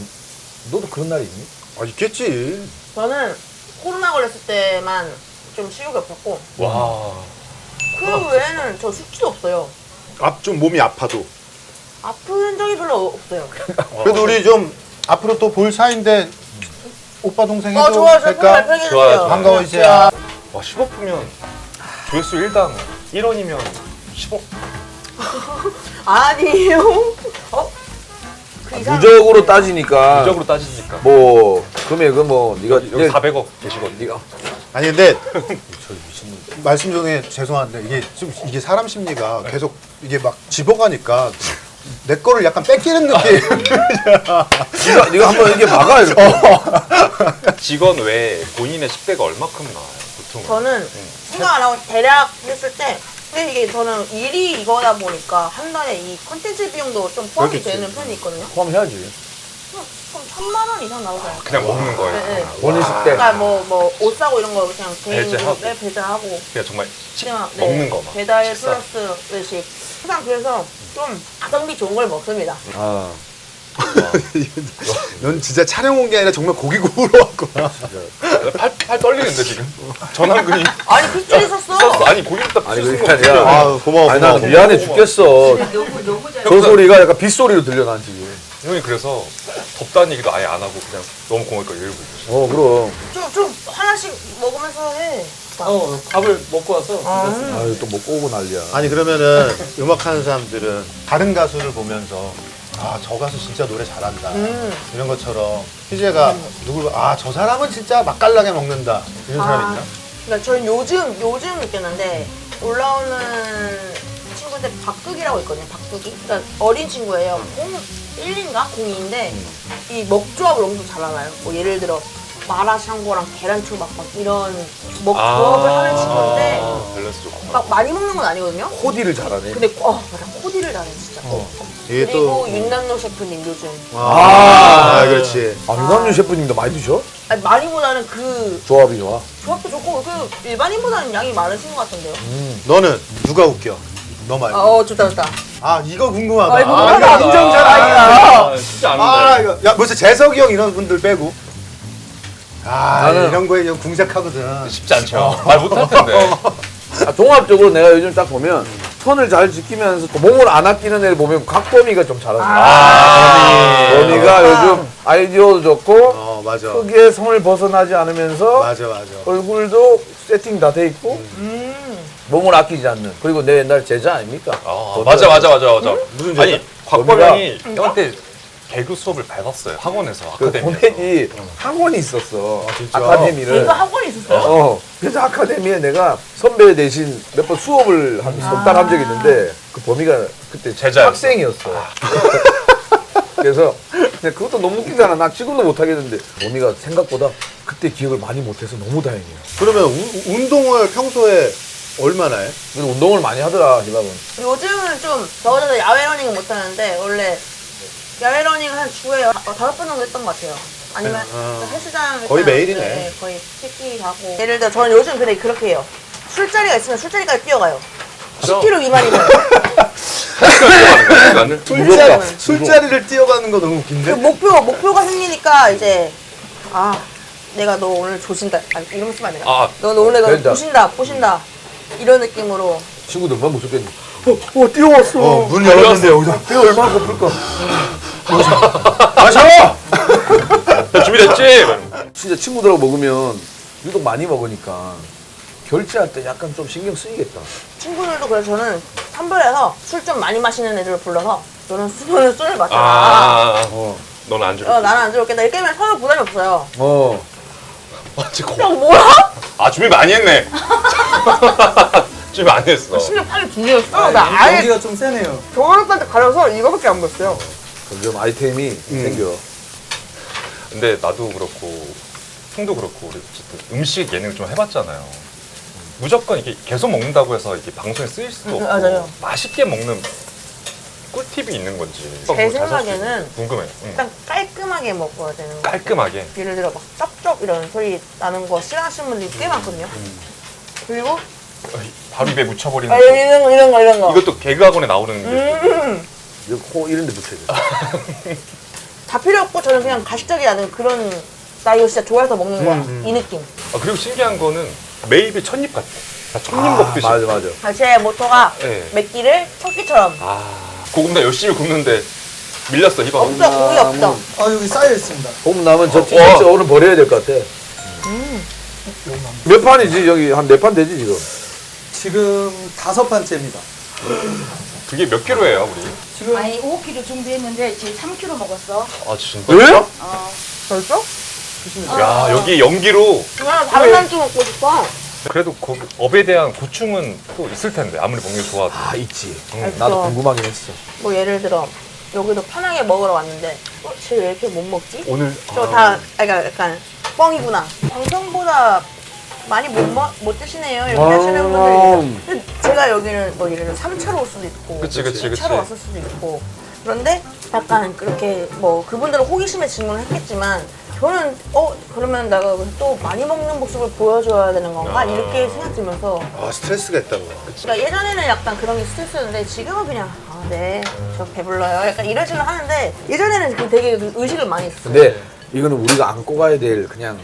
Speaker 2: 너도 그런 날 있니?
Speaker 4: 아, 있겠지.
Speaker 1: 저는 코로나 걸렸을 때만 좀 식욕이 없었고
Speaker 3: 와.
Speaker 1: 그 외에는 저 숙취도 없어요.
Speaker 4: 좀 몸이 아파도.
Speaker 1: 아픈 적이 별로 없어요.
Speaker 4: 그래도 우리 좀 앞으로 또 볼 사이인데 오빠 동생 해도
Speaker 1: 좋아요. 저
Speaker 4: 될까?
Speaker 1: 정말 편해주세요.
Speaker 3: 좋아요.
Speaker 4: 반가워 이제야.
Speaker 3: 와 10억이면 조회수 1당 1원이면 10억.
Speaker 1: 아니에요. 그 이상
Speaker 2: 누적으로 따지니까
Speaker 3: 누적으로 따지니까.
Speaker 2: 뭐 금액은 뭐 네가
Speaker 3: 여기 400억 계시거든.
Speaker 2: 네가
Speaker 4: 아니 근데 말씀 중에 죄송한데 이게 사람 심리가 계속 이게 막 집어가니까 내 거를 약간 뺏기는 느낌.
Speaker 2: 네가 한번 이게 막아 이렇게.
Speaker 3: 직원 외에 본인의 식대가 얼마큼 나와요? 보통.
Speaker 1: 저는 생각 안 하고 대략 했을 때 근데 이게 저는 일이 이거다 보니까 한 달에 이 컨텐츠 비용도 좀 포함이
Speaker 4: 그렇겠지.
Speaker 1: 되는 편이 있거든요.
Speaker 2: 포함해야지.
Speaker 1: 그럼 1,000만 원 이상 나오잖아요.
Speaker 3: 그냥 먹는 거예요.
Speaker 1: 네.
Speaker 2: 본인 식대.
Speaker 1: 그러니까 뭐 옷 사고 이런 거 그냥 개인
Speaker 3: 배제하고.
Speaker 1: 네, 배제하고
Speaker 3: 그냥 정말
Speaker 1: 그냥
Speaker 3: 먹는 거만.
Speaker 1: 배달
Speaker 3: 식사.
Speaker 1: 플러스 외식 항상 그래서 좀 가성비 좋은 걸 먹습니다.
Speaker 2: 아.
Speaker 4: 넌 진짜 촬영 온 게 아니라 정말 고기 구우러 왔구나.
Speaker 3: 팔 떨리는데 지금. 전화근이
Speaker 1: 아니 핏줄이 섰어.
Speaker 3: 아니 고기 딱
Speaker 2: 아니
Speaker 3: 부수는
Speaker 2: 그게
Speaker 3: 거
Speaker 2: 아니라.
Speaker 4: 아 고마워.
Speaker 2: 아니
Speaker 4: 고마워.
Speaker 2: 나는 미안해 죽겠어.
Speaker 5: 너무 잘.
Speaker 2: 저 소리가 약간 빗소리로 들려 난 지금.
Speaker 3: 형이 그래서 덥다는 얘기도 아예 안 하고 그냥 너무 고마우니까 일부
Speaker 2: 그럼.
Speaker 1: 좀 하나씩 먹으면서 해.
Speaker 6: 밥을 먹고 와서
Speaker 2: 아유 또 먹고 오고 난리야.
Speaker 4: 아니 그러면은 음악하는 사람들은 다른 가수를 보면서 저 가수 진짜 노래 잘한다 이런 것처럼 희재가 누굴 저 사람은 진짜 맛깔나게 먹는다 이런 사람 있나?
Speaker 1: 그러니까 저는 요즘 느꼈는데 올라오는 친구들 박두기라고 있거든요. 박두기. 그러니까 어린 친구예요. 01인가 02인데 이 먹조합을 엄청 잘 알아요. 뭐 예를 들어 마라샹궈랑 계란초밥 막 이런 먹조합을 하는 친구인데
Speaker 3: 밸런스 좋고.
Speaker 1: 막 많이 먹는 건 아니거든요.
Speaker 2: 코디를 잘하네.
Speaker 1: 근데 맞아 코디를 잘해 진짜.
Speaker 4: 이게
Speaker 1: 그리고
Speaker 4: 또
Speaker 1: 윤남노 셰프님 요즘
Speaker 4: 그렇지.
Speaker 2: 윤남준 셰프님도 많이 드셔?
Speaker 1: 아니, 많이보다는 그
Speaker 2: 조합이 좋아.
Speaker 1: 조합도 좋고 그 일반인보다는 양이 많으신 것 같은데요.
Speaker 4: 너는 누가 웃겨? 너 말고.
Speaker 1: 좋다.
Speaker 4: 이거 궁금하다.
Speaker 1: 아이고, 궁금하다.
Speaker 4: 이거 인정 잘하기다.
Speaker 3: 쉽지 않은데.
Speaker 4: 이거 야 벌써 재석이 형 이런 분들 빼고.
Speaker 2: 나는-
Speaker 4: 이런 거에 좀 궁색하거든.
Speaker 3: 쉽지 않죠. 말 못할 텐데.
Speaker 2: 종합적으로 내가 요즘 딱 보면 선을 잘 지키면서 몸을 안 아끼는 애를 보면 각범이가 좀 잘하더라. 범이가 요즘 아이디어도 좋고
Speaker 4: 맞아.
Speaker 2: 크게 선을 벗어나지 않으면서
Speaker 4: 맞아.
Speaker 2: 얼굴도 세팅 다 돼 있고 몸을 아끼지 않는. 그리고 내 옛날 제자 아닙니까?
Speaker 3: 맞아.
Speaker 4: 무슨
Speaker 3: 아니 곽범영이 형한테 개그 수업을 받았어요. 학원에서
Speaker 2: 그
Speaker 3: 아카데미.
Speaker 2: 보내기 학원이 있었어.
Speaker 4: 진짜?
Speaker 2: 아카데미를.
Speaker 1: 이거 학원이 있었어요?
Speaker 2: 그래서 아카데미에 내가 선배 대신 몇 번 수업을 한 석 달 한 적이 있는데 그 범이가 그때
Speaker 3: 제자였어.
Speaker 2: 학생이었어. 그래서 근데 그것도 너무 웃기잖아. 나 지금도 못하겠는데 범이가 생각보다 그때 기억을 많이 못해서 너무 다행이야.
Speaker 4: 그러면 운동을 평소에 얼마나 해?
Speaker 2: 그래서 운동을 많이 하더라 희밥은.
Speaker 1: 요즘은 좀 더워져서 야외 러닝은 못 하는데 원래 야외 러닝 한 주에 5번 정도 했던 것 같아요. 아니면 헬스장
Speaker 4: 거의
Speaker 1: 일단,
Speaker 4: 매일이네.
Speaker 1: 네, 거의 PT 가고. 예를 들어 저는 요즘 근데 그렇게 해요. 술자리가 있으면 술자리까지 뛰어가요. 10km 미만이면.
Speaker 3: 나는
Speaker 4: 술자리를 뛰어가는 거 너무 웃긴데?
Speaker 1: 그 목표가 생기니까 이제 내가 너 오늘 조신다. 이런 거 쓰면 안 되나? 너 오늘
Speaker 2: 된다.
Speaker 1: 보신다. 이런 느낌으로.
Speaker 2: 친구들 얼마나 무섭겠니? 뛰어왔어.
Speaker 4: 문 열었는데 여기서
Speaker 2: 뛰어 얼마나 고플까?
Speaker 4: 마셔!
Speaker 3: 준비됐지?
Speaker 2: 진짜 친구들하고 먹으면 유독 많이 먹으니까 결제할 때 약간 좀 신경 쓰이겠다.
Speaker 1: 친구들도 그래서 저는 선별해서 술 좀 많이 마시는 애들을 불러서 너는 술을 마셔라.
Speaker 3: 너는 안 줄.
Speaker 1: 나는 안 들어올겠다. 이렇게 하면 서로 부담이 없어요.
Speaker 3: 지금
Speaker 1: 그냥 뭐야?
Speaker 3: 준비 많이 했네. 준비 많이 했어.
Speaker 1: 심지어 팔이 두 개였어. 나 아예
Speaker 6: 연기가 좀 세네요.
Speaker 1: 정원 오빠한테 가려서 이거밖에 안 보였어요.
Speaker 2: 점점 아이템이 생겨.
Speaker 3: 근데 나도 그렇고
Speaker 7: 형도 그렇고 우리 어쨌든 음식 예능을 좀 해봤잖아요. 무조건 이게 계속 먹는다고 해서 이게 방송에 쓰일 수도 없고
Speaker 1: 맞아요.
Speaker 7: 맛있게 먹는 꿀팁이 있는 건지
Speaker 1: 제 생각에는
Speaker 7: 궁금해요.
Speaker 1: 일단 깔끔하게 먹어야 되는 거.
Speaker 7: 깔끔하게.
Speaker 1: 예를 들어 막 쩝쩝 이런 소리 나는 거 싫어하시는 분들이 꽤 많거든요. 그리고
Speaker 7: 바로 입에 묻혀버리는
Speaker 1: 이런 거.
Speaker 7: 이것도 개그 학원에 나오는 게
Speaker 2: 이거 코 이런 데 붙여야 돼.
Speaker 1: 다 필요 없고 저는 그냥 가식적이 나는 그런 나 이거 진짜 좋아해서 먹는 거야. 이 느낌.
Speaker 7: 그리고 신기한 거는 매입에 첫입 같아. 다 첫입 먹듯이.
Speaker 2: 맞아.
Speaker 1: 제 모토가
Speaker 7: 네.
Speaker 1: 맵기를 토끼처럼.
Speaker 7: 고금 나 열심히 굽는데 밀렸어 희박.
Speaker 1: 없어 고기 없어.
Speaker 6: 아 여기 쌓여 있습니다.
Speaker 2: 봄 나면 저 티셔츠 오늘 버려야 될 것 같아. 몇 판이지 여기 한 4판 되지 지금?
Speaker 6: 지금 5판째입니다.
Speaker 7: 그게 몇 킬로예요 우리?
Speaker 6: 지금
Speaker 5: 아니 5kg 준비했는데 지금 3kg 먹었어.
Speaker 7: 아 진짜?
Speaker 2: 왜?
Speaker 1: 벌써?
Speaker 7: 야 여기 연기로
Speaker 1: 그냥 다른 한끼 먹고 싶어.
Speaker 7: 그래도 거기 업에 대한 고충은 또 있을 텐데 아무리 먹는 게 좋아도.
Speaker 2: 아 있지.
Speaker 1: 알죠.
Speaker 2: 나도 궁금하긴 했어.
Speaker 1: 뭐 예를 들어 여기도 편하게 먹으러 왔는데 쟤 왜 이렇게 못 먹지?
Speaker 7: 오늘
Speaker 1: 저 다 약간 뻥이구나. 방송보다 많이 못 드시네요. 이렇게 하시는 분들이 있어요. 근데 제가 여기는 뭐 예를 들어 3차로 올 수도 있고
Speaker 7: 그치.
Speaker 1: 2차로 왔을 수도 있고 그런데 약간 그렇게 뭐 그분들은 호기심에 질문을 했겠지만 저는 그러면 내가 또 많이 먹는 모습을 보여줘야 되는 건가? 이렇게 생각 들면서
Speaker 4: 스트레스가 있다고.
Speaker 1: 그러니까 예전에는 약간 그런 게 스트레스였는데 지금은 그냥 네, 저 배불러요. 약간 이런 식으로 하는데 예전에는 되게 의식을 많이 했어요.
Speaker 2: 근데 이거는 우리가 안고 가야 될 그냥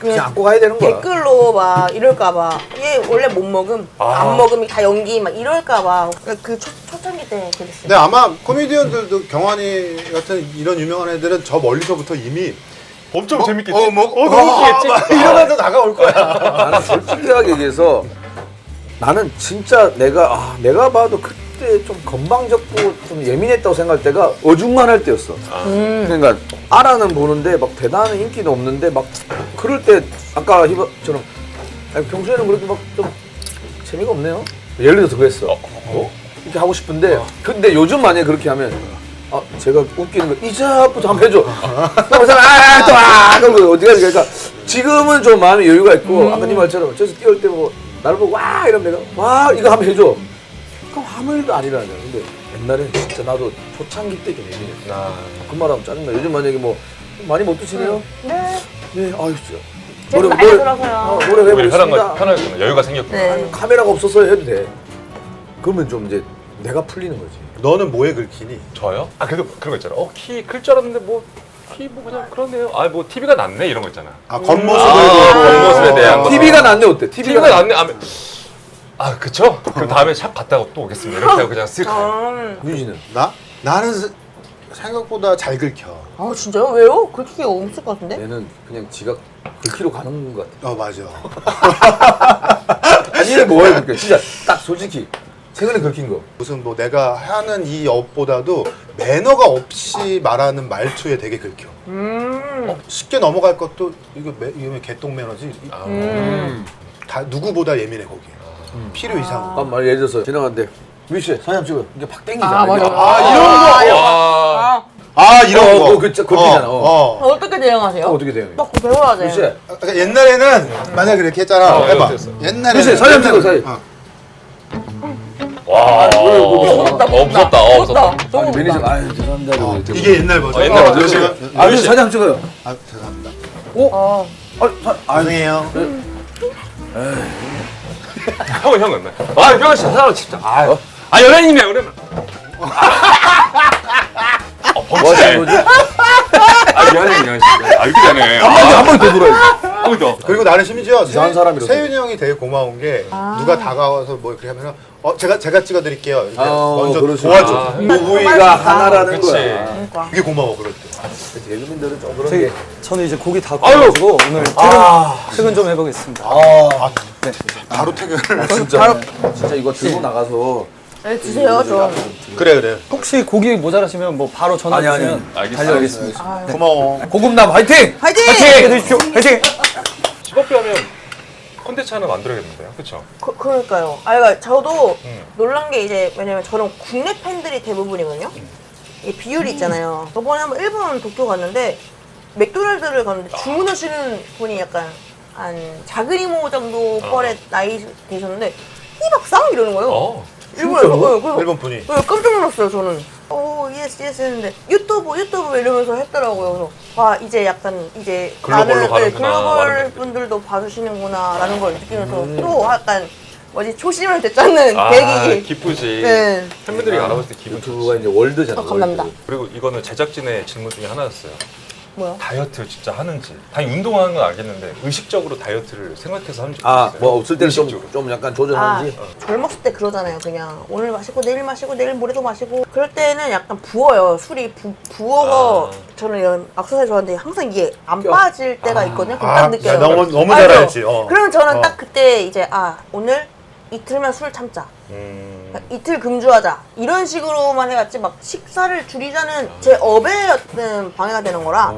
Speaker 2: 안고 가야 되는 거야.
Speaker 1: 댓글로 막 이럴까봐 얘 원래 못 먹음, 안 먹음이 다 연기 막 이럴까봐 그 초창기 때 그랬어요.
Speaker 4: 근데 아마 코미디언들도 경환이 같은 이런 유명한 애들은 저 멀리서부터 이미
Speaker 7: 엄청 재밌겠지.
Speaker 4: 너무
Speaker 7: 웃기겠지?
Speaker 4: 이러면서 다가올 거야.
Speaker 2: 나는 솔직하게 얘기해서 나는 진짜 내가 봐도 그때 좀 건방졌고 좀 예민했다고 생각할 때가 어중만할 때였어. 그러니까 알아는 보는데 막 대단한 인기는 없는데 막 그럴 때 아까 희바처럼 평소에는 그렇게 막 좀 재미가 없네요. 예를 들어서 그랬어. 이렇게 하고 싶은데 근데 요즘 만약에 그렇게 하면 제가 웃기는 거 이제부터 한번 해줘. 그럼 어디 가지? 그러니까 지금은 좀 마음의 여유가 있고 아까 네 말처럼 저기서 뛰어올 때 뭐 나를 보고 와 이러면 내가 와 이거 한번 해줘. 그럼 아무 일도 아니라냐. 근데 옛날엔 진짜 나도 초창기 때 좀 예민했어. 그 말하면 짜증나. 요즘 만약에 뭐 많이 못 드시네요?
Speaker 1: 네.
Speaker 2: 네, 아유 진짜.
Speaker 1: 제가 많이 들어서요.
Speaker 2: 노래
Speaker 7: 오히려
Speaker 2: 해보겠습니다.
Speaker 7: 편하겠구나. 여유가 생겼구나.
Speaker 1: 네.
Speaker 2: 카메라가 없어서 해도 돼. 그러면 좀 이제 내가 풀리는 거지.
Speaker 4: 너는 뭐에 긁히니?
Speaker 7: 저요? 그래도 그런 거 있잖아. 키 클 줄 알았는데 키 그냥 그러네요. 뭐 TV가 낫네 이런 거 있잖아. 겉모습에 대한
Speaker 2: TV가 낫네 어때?
Speaker 7: TV가 낫네. 그쵸? 그럼 다음에 샵 갔다가 또 오겠습니다. 이렇게 하고 그냥 쓱.
Speaker 2: 유진은?
Speaker 4: 나는 생각보다 잘 긁혀.
Speaker 1: 진짜요? 왜요? 그렇게 없을 것 같은데?
Speaker 2: 얘는 그냥 지가 긁히러 가는 것 같아.
Speaker 4: 맞아.
Speaker 2: 아니 뭐해 그렇게 진짜 딱 솔직히 최근에 긁힌 거.
Speaker 4: 무슨 뭐 내가 하는 이 업보다도 매너가 없이 말하는 말투에 되게 긁혀. 쉽게 넘어갈 것도 이거 개똥 매너지. 다 누구보다 예민해 거기에. 필요 이상.
Speaker 2: 말 예를 들어서 지나가는데 위씨 사진 찍어. 이게 팍 땡기잖아.
Speaker 1: 맞아.
Speaker 4: 이런 거.
Speaker 2: 긁히잖아.
Speaker 1: 어떻게 대응하세요?
Speaker 2: 어떻게 돼요?
Speaker 1: 막 배워야 돼.
Speaker 2: 위씨
Speaker 4: 그러니까 옛날에는 만약에 이렇게 했잖아. 해봐. 옛날에는
Speaker 2: 위씨 사진 찍어 사진.
Speaker 7: 와. 무섭다.
Speaker 2: 아니 매니저가 아유 죄송합니다. 이러고
Speaker 4: 이게 옛날 버전.
Speaker 7: 옛날 버전.
Speaker 2: 아유 사진 한번 찍어요.
Speaker 4: 죄송합니다.
Speaker 2: 죄송해요.
Speaker 7: 형은. 형은 진짜 진짜. 연예인이네 그러면.
Speaker 2: 뭐지?
Speaker 7: 미안해. 이렇게 되네.
Speaker 2: 한번 더 들어야지.
Speaker 7: 한번 더.
Speaker 4: 그리고 나는 심지어
Speaker 2: 이상한 사람이라서.
Speaker 4: 세윤이 형이 되게 고마운 게 누가 다가와서 뭐 이렇게 하면 제가 찍어드릴게요. 이렇게 먼저
Speaker 2: 그럴 수
Speaker 4: 도와줘.
Speaker 2: 우리가 하나라는
Speaker 7: 그치.
Speaker 2: 거야.
Speaker 4: 그게 고마워 그럴 때.
Speaker 2: 개그맨들은 좀 그런 게.
Speaker 6: 저는 이제 고기 다 구워가지고 오늘 퇴근 좀 해보겠습니다.
Speaker 4: 바로 퇴근을.
Speaker 2: 진짜 이거 들고 나가서
Speaker 1: 네, 드세요 좀.
Speaker 4: 그래.
Speaker 6: 혹시 고기 모자라시면 뭐 바로 전화
Speaker 2: 아니,
Speaker 6: 주시면
Speaker 7: 알겠습니다.
Speaker 6: 달려가겠습니다.
Speaker 4: 고마워.
Speaker 2: 고급남 화이팅!
Speaker 1: 화이팅!
Speaker 6: 화이팅 해주십시오. 화이팅!
Speaker 7: 직업비 하면 콘텐츠 하나 만들어야겠는데요. 그쵸?
Speaker 1: 그러니까요. 그러니까 저도 놀란 게 이제 왜냐면 저는 국내 팬들이 대부분이거든요. 이 비율이 있잖아요. 저번에 한번 일본 도쿄 갔는데 맥도날드를 갔는데 주문하시는 분이 약간 한 작은 이모 정도 뻘의 나이 되셨는데 희박상 이러는 거예요. 일본에서. 그래서
Speaker 4: 일본 분이.
Speaker 1: 네, 깜짝 놀랐어요 저는. 예스 했는데 유튜브 이러면서 했더라고요. 그래서 와 이제 약간 이제
Speaker 7: 글로벌로 가는구나,
Speaker 1: 글로벌
Speaker 7: 많은
Speaker 1: 분들도 봐주시는구나라는 걸 느끼면서 또 약간 초심을 되찾는 계기.
Speaker 7: 기쁘지.
Speaker 1: 네.
Speaker 7: 팬분들이 알아봤을 때 기분
Speaker 2: 유튜브가
Speaker 7: 좋지.
Speaker 2: 이제 월드잖아.
Speaker 1: 감사합니다.
Speaker 2: 월드.
Speaker 7: 그리고 이거는 제작진의 질문 중에 하나였어요.
Speaker 1: 뭐야?
Speaker 7: 다이어트를 진짜 하는지. 당연히 운동하는 건 알겠는데 의식적으로 다이어트를 생각해서 하는지
Speaker 2: 뭐 없을 때는
Speaker 7: 의식적으로.
Speaker 2: 좀 약간 조절하는지.
Speaker 1: 젊었을 때 그러잖아요. 그냥 오늘 마시고 내일 마시고 내일 모레도 마시고 그럴 때는 약간 부어요. 술이 부어서 저는 이런 악세사리 좋아하는데 항상 이게 안 빠질 때가 있거든요. 그럼 딱 느껴요.
Speaker 4: 너무
Speaker 1: 알죠?
Speaker 4: 잘 알지.
Speaker 1: 그러면 저는 딱 그때 이제 오늘 이틀만 술 참자. 이틀 금주하자. 이런 식으로만 해봤지 막 식사를 줄이자는 제 업에 어떤 방해가 되는 거라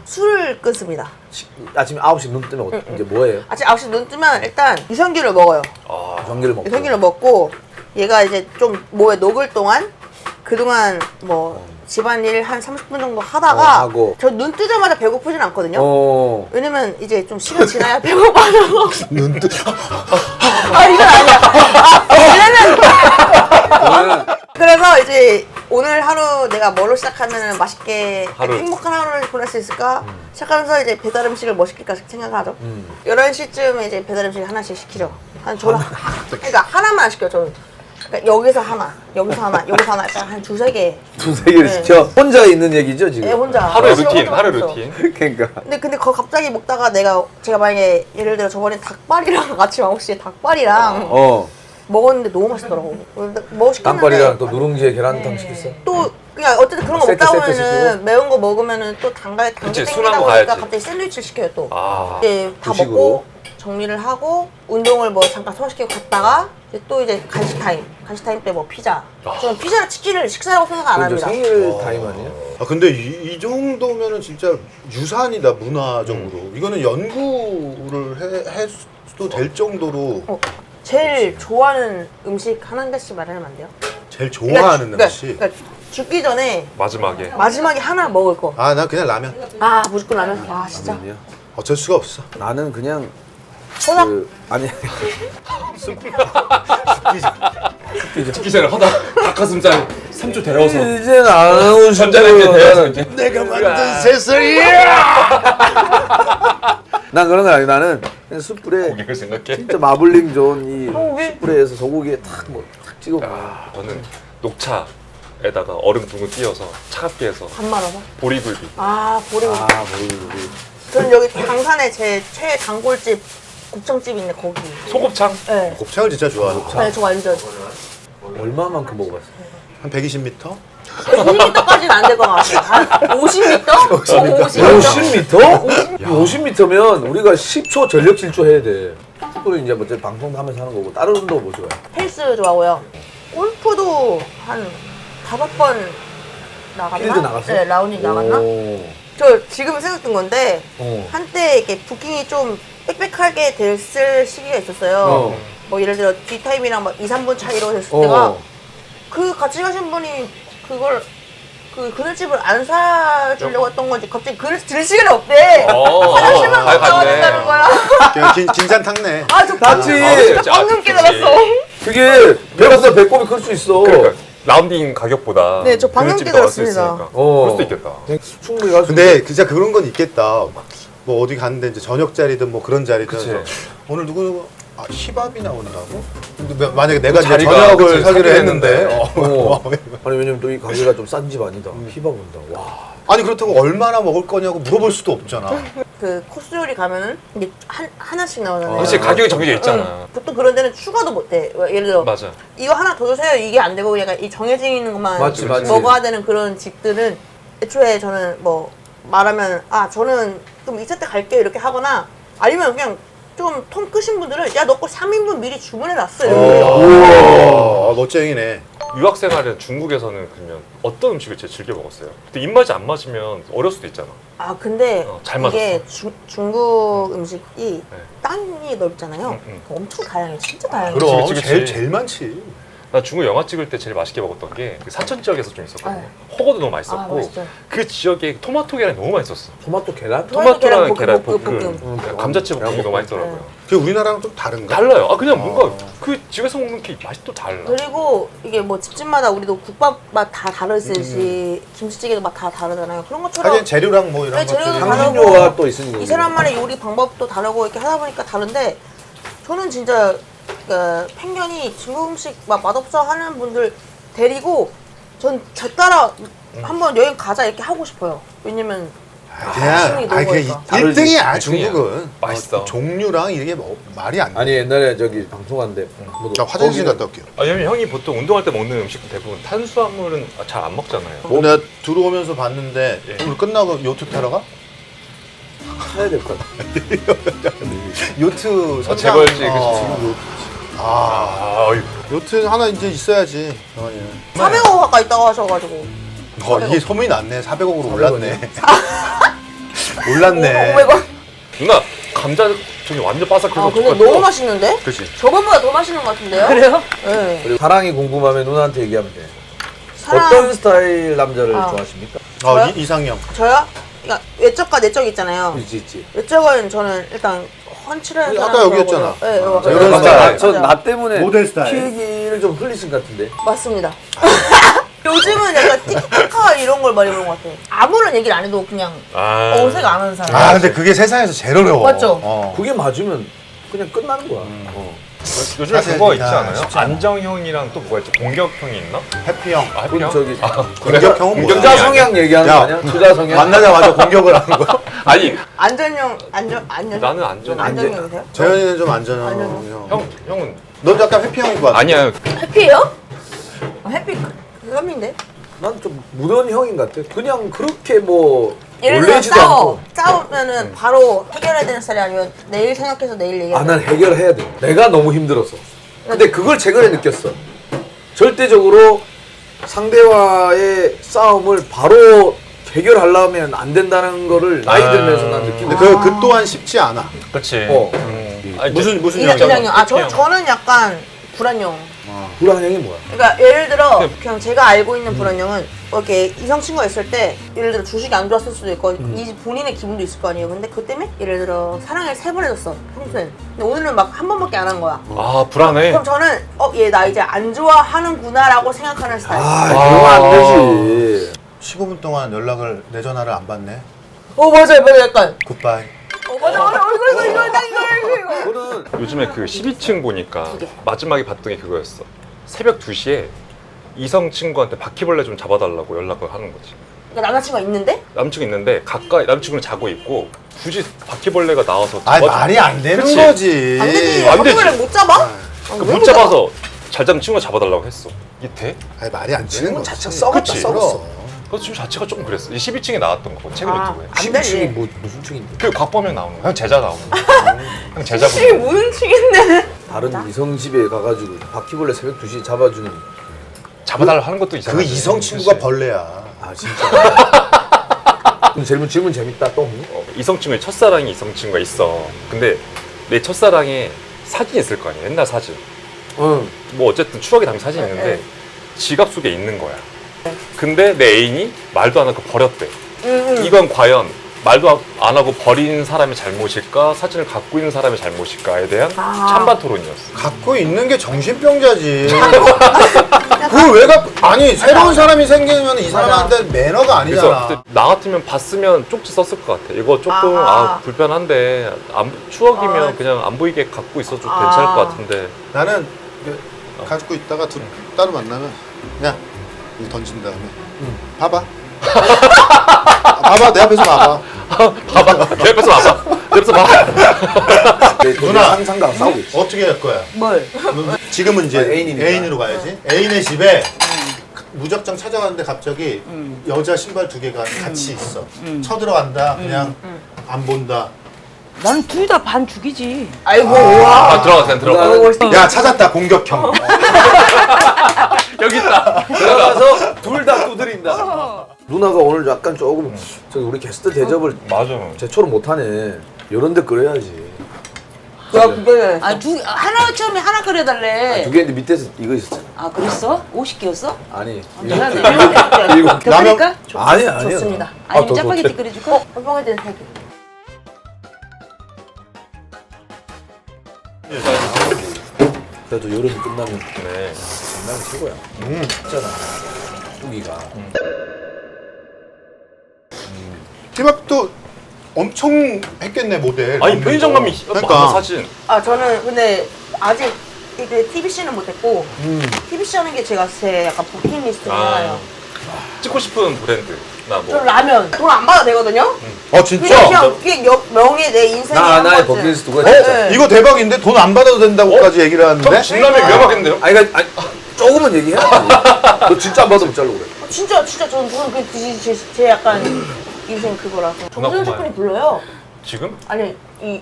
Speaker 1: 술을 끊습니다.
Speaker 2: 아침에 9시 눈 뜨면 이제 뭐예요?
Speaker 1: 아침 9시 눈 뜨면 일단 유산균을 먹어요.
Speaker 2: 전기를 먹고.
Speaker 1: 유산균을 먹고 얘가 이제 좀 뭐에 녹을 동안 그동안 뭐 집안일 한 30분 정도 하다가
Speaker 2: 하고.
Speaker 1: 저 눈 뜨자마자 배고프진 않거든요. 왜냐면 이제 좀 시간 지나야 배고파서
Speaker 4: 눈 뜨.
Speaker 1: 이건 아니야. 왜냐면 그래서 이제 오늘 하루 내가 뭘로 시작하면 맛있게
Speaker 7: 하루.
Speaker 1: 행복한 하루를 보낼 수 있을까 시작하면서 이제 배달 음식을 뭐 시킬까 생각을 하죠. 11시쯤에 이제 배달 음식 하나씩 시키죠. 저는 그러니까 하나만 안 시켜요. 저는 그러니까 여기서 하나, 여기서 하나, 여기서 하나 약간 한 두세 개.
Speaker 2: 두세 개를
Speaker 1: 네.
Speaker 2: 시켜. 혼자 있는 얘기죠 지금?
Speaker 1: 네, 혼자.
Speaker 7: 하루
Speaker 1: 혼자
Speaker 7: 루틴, 하루
Speaker 1: 먹었어.
Speaker 7: 루틴.
Speaker 2: 그러니까.
Speaker 1: 근데 그거 갑자기 먹다가 제가 만약에 예를 들어 저번에 닭발이랑 아침 9시에 닭발이랑 먹었는데 너무 맛있더라고. 뭐 시켰는데
Speaker 2: 닭발이랑 또 누룽지에 계란탕 시켰어?
Speaker 1: 또 그냥 어쨌든 그런 거
Speaker 2: 세트,
Speaker 1: 먹다
Speaker 2: 세트
Speaker 1: 보면은
Speaker 2: 시키고?
Speaker 1: 매운 거 먹으면은 또 단게
Speaker 7: 그치,
Speaker 1: 땡기다
Speaker 7: 순한 거
Speaker 1: 보니까
Speaker 7: 가야지.
Speaker 1: 갑자기 샌드위치를 시켜요 또.
Speaker 7: 네.
Speaker 1: 이제 다
Speaker 2: 후식으로?
Speaker 1: 먹고 정리를 하고 운동을 뭐 잠깐 소화시키고 갔다가 이제 간식 타임 때 뭐 피자. 저는 피자랑 치킨을 식사라고 생각 안
Speaker 2: 그건 저
Speaker 1: 합니다.
Speaker 2: 생일 타임 아니에요?
Speaker 4: 근데 이 정도면은 진짜 유산이다 문화적으로. 이거는 연구를 해도 될 정도로
Speaker 1: 제일 좋아하는 음식 하나 개씩 말하면 안 돼요?
Speaker 4: 제일 좋아하는 음식.
Speaker 1: 그러니까 죽기 전에 마지막에 하나 먹을 거.
Speaker 4: 나 그냥 라면.
Speaker 1: 무조건 라면. 와 진짜.
Speaker 2: 라면이요?
Speaker 4: 어쩔 수가 없어.
Speaker 2: 나는 그냥
Speaker 1: 허락.
Speaker 2: 아니
Speaker 7: 죽기 전에 닭가슴살 3주 데워서
Speaker 2: 이제는 안 하고
Speaker 7: 전자레인지에 데워서 이제.
Speaker 4: 내가 만든 새소리야.
Speaker 2: 난 그런 건 아니. 나는 그냥 숯불에
Speaker 7: 고기를 생각해.
Speaker 2: 진짜 마블링 좋은 이 숯불에서 소고기에 탁 찍어 먹어.
Speaker 7: 저는 녹차에다가 얼음 둥근 띄어서 차갑게 해서
Speaker 1: 밥 말아서.
Speaker 7: 보리굴비.
Speaker 1: 보리굴비. 저는 여기 강산에 제 최애 단골집 곱창집 있는데 거기.
Speaker 7: 소곱창?
Speaker 1: 네.
Speaker 4: 곱창을 진짜 좋아하는.
Speaker 1: 네, 저 완전.
Speaker 2: 얼마만큼 먹어봤어?
Speaker 4: 한 120m?
Speaker 1: 100m까지는 안 될 것 같아요. 한 50m?
Speaker 2: 50m? 50m면 우리가 10초 전력 질주 해야 돼. 또 이제 뭐 방송도 하면서 하는 거고 다른 운동 뭐 좋아해?
Speaker 1: 헬스 좋아하고요. 골프도 한 5번 나갔나?
Speaker 2: 필드 나갔어요?
Speaker 1: 네, 라운딩 나갔나?
Speaker 2: 오.
Speaker 1: 저 지금 생각든 건데
Speaker 2: 어.
Speaker 1: 한때 이렇게 부킹이 좀 빽빽하게 됐을 시기가 있었어요. 뭐 예를 들어 뒷타임이랑 막 2, 3분 차이로 됐을 때가 그 같이 가신 분이 그걸 그늘집을 안 사주려고 했던 건지 갑자기 그늘집 들 시간이 없대. 화장실만 갔다 와준다는 거야.
Speaker 4: 그냥 긴장 탔네.
Speaker 1: 저
Speaker 2: 맞지.
Speaker 1: 방금 깨달았어.
Speaker 2: 그게 배고서 배꼽이 클 수 있어.
Speaker 7: 그러니까 라운딩 가격보다
Speaker 1: 네, 저 방금
Speaker 7: 그늘집이 더 나을 수
Speaker 1: 깨달았습니다.
Speaker 7: 있으니까. 그럴 수도 있겠다.
Speaker 2: 충분히 갈 수.
Speaker 4: 근데 진짜 그런 건 있겠다. 뭐 어디 갔는데 이제 저녁 자리든 뭐 그런 자리든
Speaker 2: 그치.
Speaker 4: 오늘 누구 힙합이 나온다고? 근데 만약에 내가 이제
Speaker 7: 자리가,
Speaker 4: 저녁을
Speaker 7: 그치,
Speaker 4: 사기로
Speaker 7: 사기로
Speaker 4: 했는데
Speaker 2: 아니 왜냐면 또 이 가게가 좀 싼 집 아니다. 힙합 온다. 와.
Speaker 4: 아니 그렇다고 얼마나 먹을 거냐고 물어볼 수도 없잖아.
Speaker 1: 그 코스 요리 가면은 이게 하나씩 나오잖아요.
Speaker 7: 그렇지, 가격이 정해져 있잖아.
Speaker 1: 보통 그런 데는 추가도 못해. 예를 들어
Speaker 7: 맞아.
Speaker 1: 이거 하나 더 주세요. 이게 안 되고 약간 이 정해져 있는 것만
Speaker 2: 맞지, 맞지.
Speaker 1: 먹어야 되는 그런 집들은 애초에 저는 뭐 말하면 저는 좀 2차 때 갈게요 이렇게 하거나 아니면 그냥 좀 통 크신 분들은 야 너 거 3인분 미리 주문해놨어 이렇게.
Speaker 4: 우와 멋쟁이네.
Speaker 7: 유학 생활은 중국에서는 그러면 어떤 음식을 제일 즐겨 먹었어요? 그때 입맛이 안 맞으면 어려울 수도 있잖아.
Speaker 1: 근데
Speaker 7: 잘
Speaker 1: 이게 중국 음식이
Speaker 7: 네.
Speaker 1: 땅이 넓잖아요. 엄청 다양해. 진짜 다양해.
Speaker 4: 그럼
Speaker 7: 그치, 그치.
Speaker 4: 제일 많지.
Speaker 7: 나 중국 영화 찍을 때 제일 맛있게 먹었던 게그 사천 지역에서 좀 있었거든요. 호거도 너무 맛있었고
Speaker 1: 맛있죠.
Speaker 7: 그 지역에 토마토 계란이 너무 맛있었어.
Speaker 2: 토마토 계란?
Speaker 7: 토마토랑 계란
Speaker 1: 볶음.
Speaker 7: 볶음, 감자칩 볶음이 너무 맛있더라고요.
Speaker 4: 그 우리나라랑 좀 다른가?
Speaker 7: 달라요. 아 그냥 뭔가 그 집에서 먹는 게 맛이 또 달라.
Speaker 1: 그리고 이게 뭐 집집마다 우리도 국밥 맛 다 다르듯이 김치찌개도 맛 다 다르잖아요. 그런 것처럼
Speaker 4: 하긴 재료랑 뭐 이런
Speaker 1: 네, 재료도
Speaker 4: 것들이
Speaker 1: 다르고
Speaker 2: 향신료가 또 있으니까.
Speaker 1: 이 사람만의 요리 방법도 다르고 이렇게 하다 보니까 다른데 저는 진짜 그 편견이 중국 음식 막 맛없어 하는 분들 데리고 전 저 따라 한번 여행 가자 이렇게 하고 싶어요. 왜냐면
Speaker 4: 그냥
Speaker 1: 너무
Speaker 4: 그게
Speaker 1: 맛있어.
Speaker 4: 1등이야
Speaker 7: 1등이야.
Speaker 4: 중국은.
Speaker 7: 맛있어.
Speaker 4: 종류랑 이게 뭐 말이 안 돼.
Speaker 2: 아니 옛날에 저기 방송하는데
Speaker 4: 나 화장실 갔다 올게요.
Speaker 7: 아, 왜냐면 형이 보통 운동할 때 먹는 음식도 대부분 탄수화물은 잘 안 먹잖아요.
Speaker 4: 내가 들어오면서 봤는데
Speaker 7: 예.
Speaker 4: 오늘 끝나고 요트 타러 가?
Speaker 2: 해야 될 것 같아.
Speaker 4: 요트 선상.
Speaker 7: 재벌지, 그치.
Speaker 4: 아,
Speaker 7: 어이.
Speaker 4: 요트 하나 이제 있어야지. 영환이는.
Speaker 1: 400억 가까이 있다고 하셔가지고
Speaker 4: 이게 소문이 났네. 400억으로 올랐네. 올랐네.
Speaker 1: 500원.
Speaker 7: 누나 감자 저기 완전 바삭해서
Speaker 1: 아 근데
Speaker 7: 좋겠다.
Speaker 1: 너무 맛있는데?
Speaker 7: 그치.
Speaker 1: 저번보다 더 맛있는 것 같은데요?
Speaker 5: 그래요?
Speaker 1: 네.
Speaker 2: 그리고 사랑이 궁금하면 누나한테 얘기하면 돼.
Speaker 1: 사람
Speaker 2: 어떤 스타일 남자를
Speaker 1: 아.
Speaker 2: 좋아하십니까?
Speaker 1: 저요?
Speaker 4: 이상형.
Speaker 1: 저요? 그러니까 외적과 내적 있잖아요.
Speaker 2: 있지.
Speaker 1: 외적은 저는 일단 훤칠한
Speaker 4: 아까
Speaker 1: 사람
Speaker 4: 여기였잖아.
Speaker 1: 좋아하거든요. 네, 맞아요.
Speaker 4: 이런
Speaker 2: 맞아.
Speaker 4: 스타일.
Speaker 2: 전나 때문에
Speaker 4: 모델 스타일.
Speaker 2: 키우기를 좀 흘리신 것 같은데.
Speaker 1: 맞습니다. 요즘은 약간 틱톡카 이런 걸 많이 보는 것 같아요. 아무런 얘기를 안 해도 그냥
Speaker 7: 아.
Speaker 1: 어색 안 하는 사람.
Speaker 4: 아 근데 그게 세상에서 제일 어려워.
Speaker 1: 맞죠?
Speaker 2: 그게 맞으면 그냥 끝나는 거야.
Speaker 7: 요즘에
Speaker 4: 사실
Speaker 7: 그거 있지
Speaker 4: 내가
Speaker 7: 않아요?
Speaker 4: 쉽지 않아.
Speaker 7: 안정형이랑 또 뭐가 있지? 공격형이 있나?
Speaker 4: 해피형.
Speaker 7: 아,
Speaker 2: 그건
Speaker 7: 해피형?
Speaker 2: 저기
Speaker 4: 공격형은 뭐야?
Speaker 2: 투자 성향 얘기하는 거
Speaker 4: 야,
Speaker 2: 아니야? 투자 성향.
Speaker 4: 만나자마자 공격을 하는 거?
Speaker 7: 아니
Speaker 1: 안전
Speaker 7: 나는 안전.
Speaker 1: 안전형이세요?
Speaker 4: 재현이는 좀 안전형.
Speaker 7: 형은
Speaker 4: 넌 약간 해피형인 것 같아.
Speaker 7: 아니야.
Speaker 1: 해피예요? 해피 그감인데
Speaker 2: 난 좀 무던한 형인 것 같아. 그냥 그렇게 뭐
Speaker 1: 예를 들어
Speaker 2: 놀래지도
Speaker 1: 싸워.
Speaker 2: 않고.
Speaker 1: 싸우면은 바로 해결해야 되는 스타일이 아니면 내일 생각해서 내일 얘기해야
Speaker 2: 아, 난 해결해야 돼. 내가 너무 힘들어서. 근데 그걸 최근에 느꼈어. 절대적으로 상대와의 싸움을 바로 해결하려면 안 된다는 거를 나이 들면서 난 느끼고.
Speaker 4: 근데 그 또한 쉽지 않아.
Speaker 7: 그렇지.
Speaker 2: 어.
Speaker 7: 아니,
Speaker 4: 무슨
Speaker 1: 이상형. 아,
Speaker 7: 해피형.
Speaker 1: 저는 약간 불안형.
Speaker 2: 불안형이 뭐야?
Speaker 1: 그러니까 예를 들어 그냥 제가 알고 있는 불안형은 이렇게 이성 친구가 있을 때 예를 들어 주식이 안 좋았을 수도 있고 이 본인의 기분도 있을 거 아니에요. 근데 그것 때문에 예를 들어 사랑을 3번 해줬어 평소엔. 근데 오늘은 막 한 번밖에 안 한 거야.
Speaker 7: 아 불안해.
Speaker 1: 그럼 저는 얘 나 이제 안 좋아하는구나라고 생각하는 스타일.
Speaker 2: 그러면 안 되지.
Speaker 4: 15분 동안 연락을 내 전화를 안 받네.
Speaker 1: 맞아요 약간.
Speaker 4: 굿바이.
Speaker 1: 맞아 이거 딱 이거.
Speaker 2: 그거는
Speaker 7: 요즘에 그 12층 보니까 마지막에 봤던 게 그거였어. 새벽 2시에 이성 친구한테 바퀴벌레 좀 잡아달라고 연락을 하는 거지.
Speaker 1: 그러니까 남자친구가 있는데?
Speaker 7: 남친구 있는데 가까이 남친구는 자고 있고 굳이 바퀴벌레가 나와서
Speaker 4: 아니
Speaker 7: 잡아줘.
Speaker 4: 말이 안 되는
Speaker 7: 그치?
Speaker 4: 거지.
Speaker 1: 안 되지.
Speaker 7: 안 되지.
Speaker 1: 바퀴벌레 못 잡아?
Speaker 7: 그러니까 못 잡아서 잘 잡는 친구가 잡아달라고 했어. 이게 돼?
Speaker 4: 아니 말이 안 되는 거지.
Speaker 2: 자체가 썩었다
Speaker 7: 그치?
Speaker 2: 썩었어.
Speaker 7: 그 지금 자체가 조금 그랬어. 12층에 나왔던 거 최근
Speaker 1: 아,
Speaker 7: 유튜브에.
Speaker 1: 안
Speaker 2: 12층이
Speaker 1: 되지.
Speaker 2: 무슨 층인데?
Speaker 7: 그 곽범영 나오는 거. 형 제자 나오는 거. 형
Speaker 1: 층이
Speaker 7: 제자분.
Speaker 1: 무슨 층인데?
Speaker 2: 다른 이성 집에 가가지고 바퀴벌레 새벽 2시에 잡아주는.
Speaker 7: 잡아달라 하는 것도
Speaker 4: 그
Speaker 7: 이상하지.
Speaker 4: 이성 친구가
Speaker 7: 그치?
Speaker 4: 벌레야.
Speaker 2: 아 진짜. 그럼 질문 재밌다 또.
Speaker 7: 이성 친구의 첫사랑이 이성 친구가 있어. 근데 내 첫사랑에 사진이 있을 거 아니야. 옛날 사진.
Speaker 2: 응.
Speaker 7: 뭐 어쨌든 추억이 담긴 사진이 있는데
Speaker 1: 네.
Speaker 7: 지갑 속에 있는 거야. 근데 내 애인이 말도 안 하고 버렸대.
Speaker 1: 응.
Speaker 7: 이건 과연 말도 안 하고 버린 사람의 잘못일까? 사진을 갖고 있는 사람의 잘못일까에 대한 찬반 토론이었어.
Speaker 4: 갖고 있는 게 정신병자지. 그걸 왜 갖고? 아니 새로운 사람이 생기면 이 사람한테 매너가
Speaker 7: 그래서
Speaker 4: 아니잖아.
Speaker 7: 그때 나 같으면 봤으면 쪽지 썼을 것 같아. 이거 조금 불편한데 추억이면 그냥 안 보이게 갖고 있어도 괜찮을 것 같은데.
Speaker 4: 나는 갖고 있다가 따로 만나면 그냥 이거 던진 다음에 봐봐. 봐봐 내 앞에서 봐봐.
Speaker 7: 봐봐. 내 옆에서 봐봐. 내 옆에서 봐.
Speaker 2: 누나 상상과 싸우고 있어.
Speaker 4: 어떻게 할 거야?
Speaker 1: 뭘?
Speaker 4: 지금은 이제
Speaker 2: 애인이니까.
Speaker 4: 애인으로 가야지. 애인의 집에 무작정 찾아갔는데 갑자기 여자 신발 2개가 같이 있어. 쳐들어간다. 그냥 안 본다.
Speaker 5: 나는 둘 다 반 죽이지.
Speaker 1: 아이고 와.
Speaker 7: 아 들어가 그냥 들어가.
Speaker 4: 야 찾았다 공격형.
Speaker 7: 여기 있다.
Speaker 2: 들어가서 둘 다 두드린다. 누나가 오늘 약간 조금 저기 우리 게스트 대접을
Speaker 7: 맞아.
Speaker 2: 제처럼 못하네. 이런 데 끌어야지.
Speaker 1: 그거는
Speaker 5: 하나 처음에 하나 끓여달래.
Speaker 2: 두 개인데 밑에서 이거 있었잖아.
Speaker 5: 아 그랬어? 50개였어?
Speaker 2: 아니.
Speaker 5: 미안해.
Speaker 2: 일곱
Speaker 5: 더 끓일까?
Speaker 2: 아니야, 아니야.
Speaker 1: 좋습니다.
Speaker 5: 아니면
Speaker 2: 더
Speaker 5: 짜파게티
Speaker 2: 좋대.
Speaker 5: 끓여줄까?
Speaker 1: 한방에 3개.
Speaker 2: 그래도 여름이 끝나면
Speaker 7: 네.
Speaker 2: 장난이 최고야. 있잖아. 고기가.
Speaker 4: 티밥도 엄청 했겠네 모델.
Speaker 7: 아니 편의점 가면
Speaker 4: 그러니까.
Speaker 7: 많아 사진.
Speaker 1: 아 저는 근데 아직 이게 TBC는 못했고 TBC 하는 게 제 약간 버킷리스트 중에 하나예요.
Speaker 7: 찍고 싶은 브랜드 나 뭐.
Speaker 1: 저 라면 돈 안 받아도 되거든요.
Speaker 4: 아 진짜?
Speaker 1: 그냥 그게 명예 내 인생에 한
Speaker 2: 나의
Speaker 1: 번쯤.
Speaker 2: 버킷리스트가
Speaker 1: 네,
Speaker 2: 진짜.
Speaker 1: 네.
Speaker 4: 이거 대박인데 돈 안 받아도 된다고까지 얘기를
Speaker 7: 형
Speaker 4: 하는데.
Speaker 7: 진라면 위험하겠는데요?
Speaker 2: 아니, 그러니까 아니, 조금은 얘기해야지. 너 진짜 안 받으면 잘라 그래.
Speaker 1: 진짜 저는 제 약간 인생 그거라서.
Speaker 7: 전화
Speaker 1: 정선
Speaker 7: 고마워요.
Speaker 1: 셰프님 불러요.
Speaker 7: 지금?
Speaker 1: 아니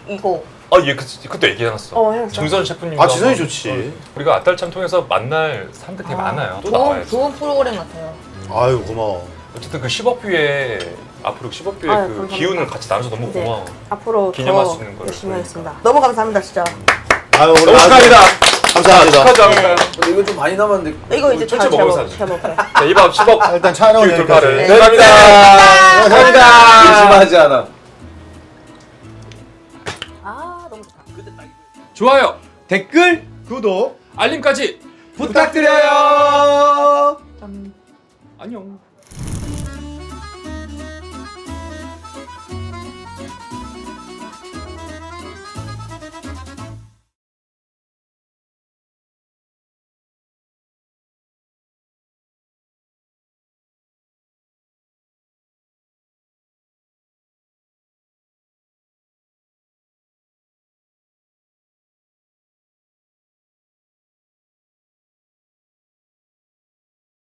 Speaker 1: 이거
Speaker 7: 아얘 그때 얘기해놨어.
Speaker 1: 해놨어.
Speaker 7: 정선 셰프님.
Speaker 4: 아 지선이 좋지.
Speaker 7: 우리가 아딸참 통해서 만날 사람들 되게 많아요. 또 나와야지.
Speaker 1: 좋은 프로그램 같아요.
Speaker 4: 아유 고마워.
Speaker 7: 어쨌든 그 10억 뷰에 앞으로 10억 뷰의
Speaker 1: 아유,
Speaker 7: 그
Speaker 1: 감사합니다.
Speaker 7: 기운을 같이 나눠서 너무
Speaker 1: 네.
Speaker 7: 고마워.
Speaker 1: 앞으로
Speaker 7: 기념할
Speaker 1: 더
Speaker 7: 수 있는 거를
Speaker 1: 열심히
Speaker 7: 보니까.
Speaker 1: 하겠습니다. 너무 감사합니다 진짜.
Speaker 4: 아유 오늘
Speaker 7: 너무 축하합니다.
Speaker 4: 감사합니다.
Speaker 7: 축하드립니다.
Speaker 2: 근데 이거 좀 많이 남았는데.
Speaker 1: 이거 이제
Speaker 7: 천천히
Speaker 1: 제가
Speaker 7: 먹으면서
Speaker 1: 제가 먹어요.
Speaker 7: 네, 이밥 10억.
Speaker 4: 자, 일단 촬영은
Speaker 7: 뷰
Speaker 4: 여기까지.
Speaker 7: 돌파를.
Speaker 1: 네.
Speaker 7: 감사합니다. 감사합니다.
Speaker 2: 의심하지 않아.
Speaker 1: 아 너무 좋다.
Speaker 3: 좋아요, 댓글,
Speaker 4: 구독.
Speaker 7: 알림까지
Speaker 2: 부탁드려요.
Speaker 3: 안녕.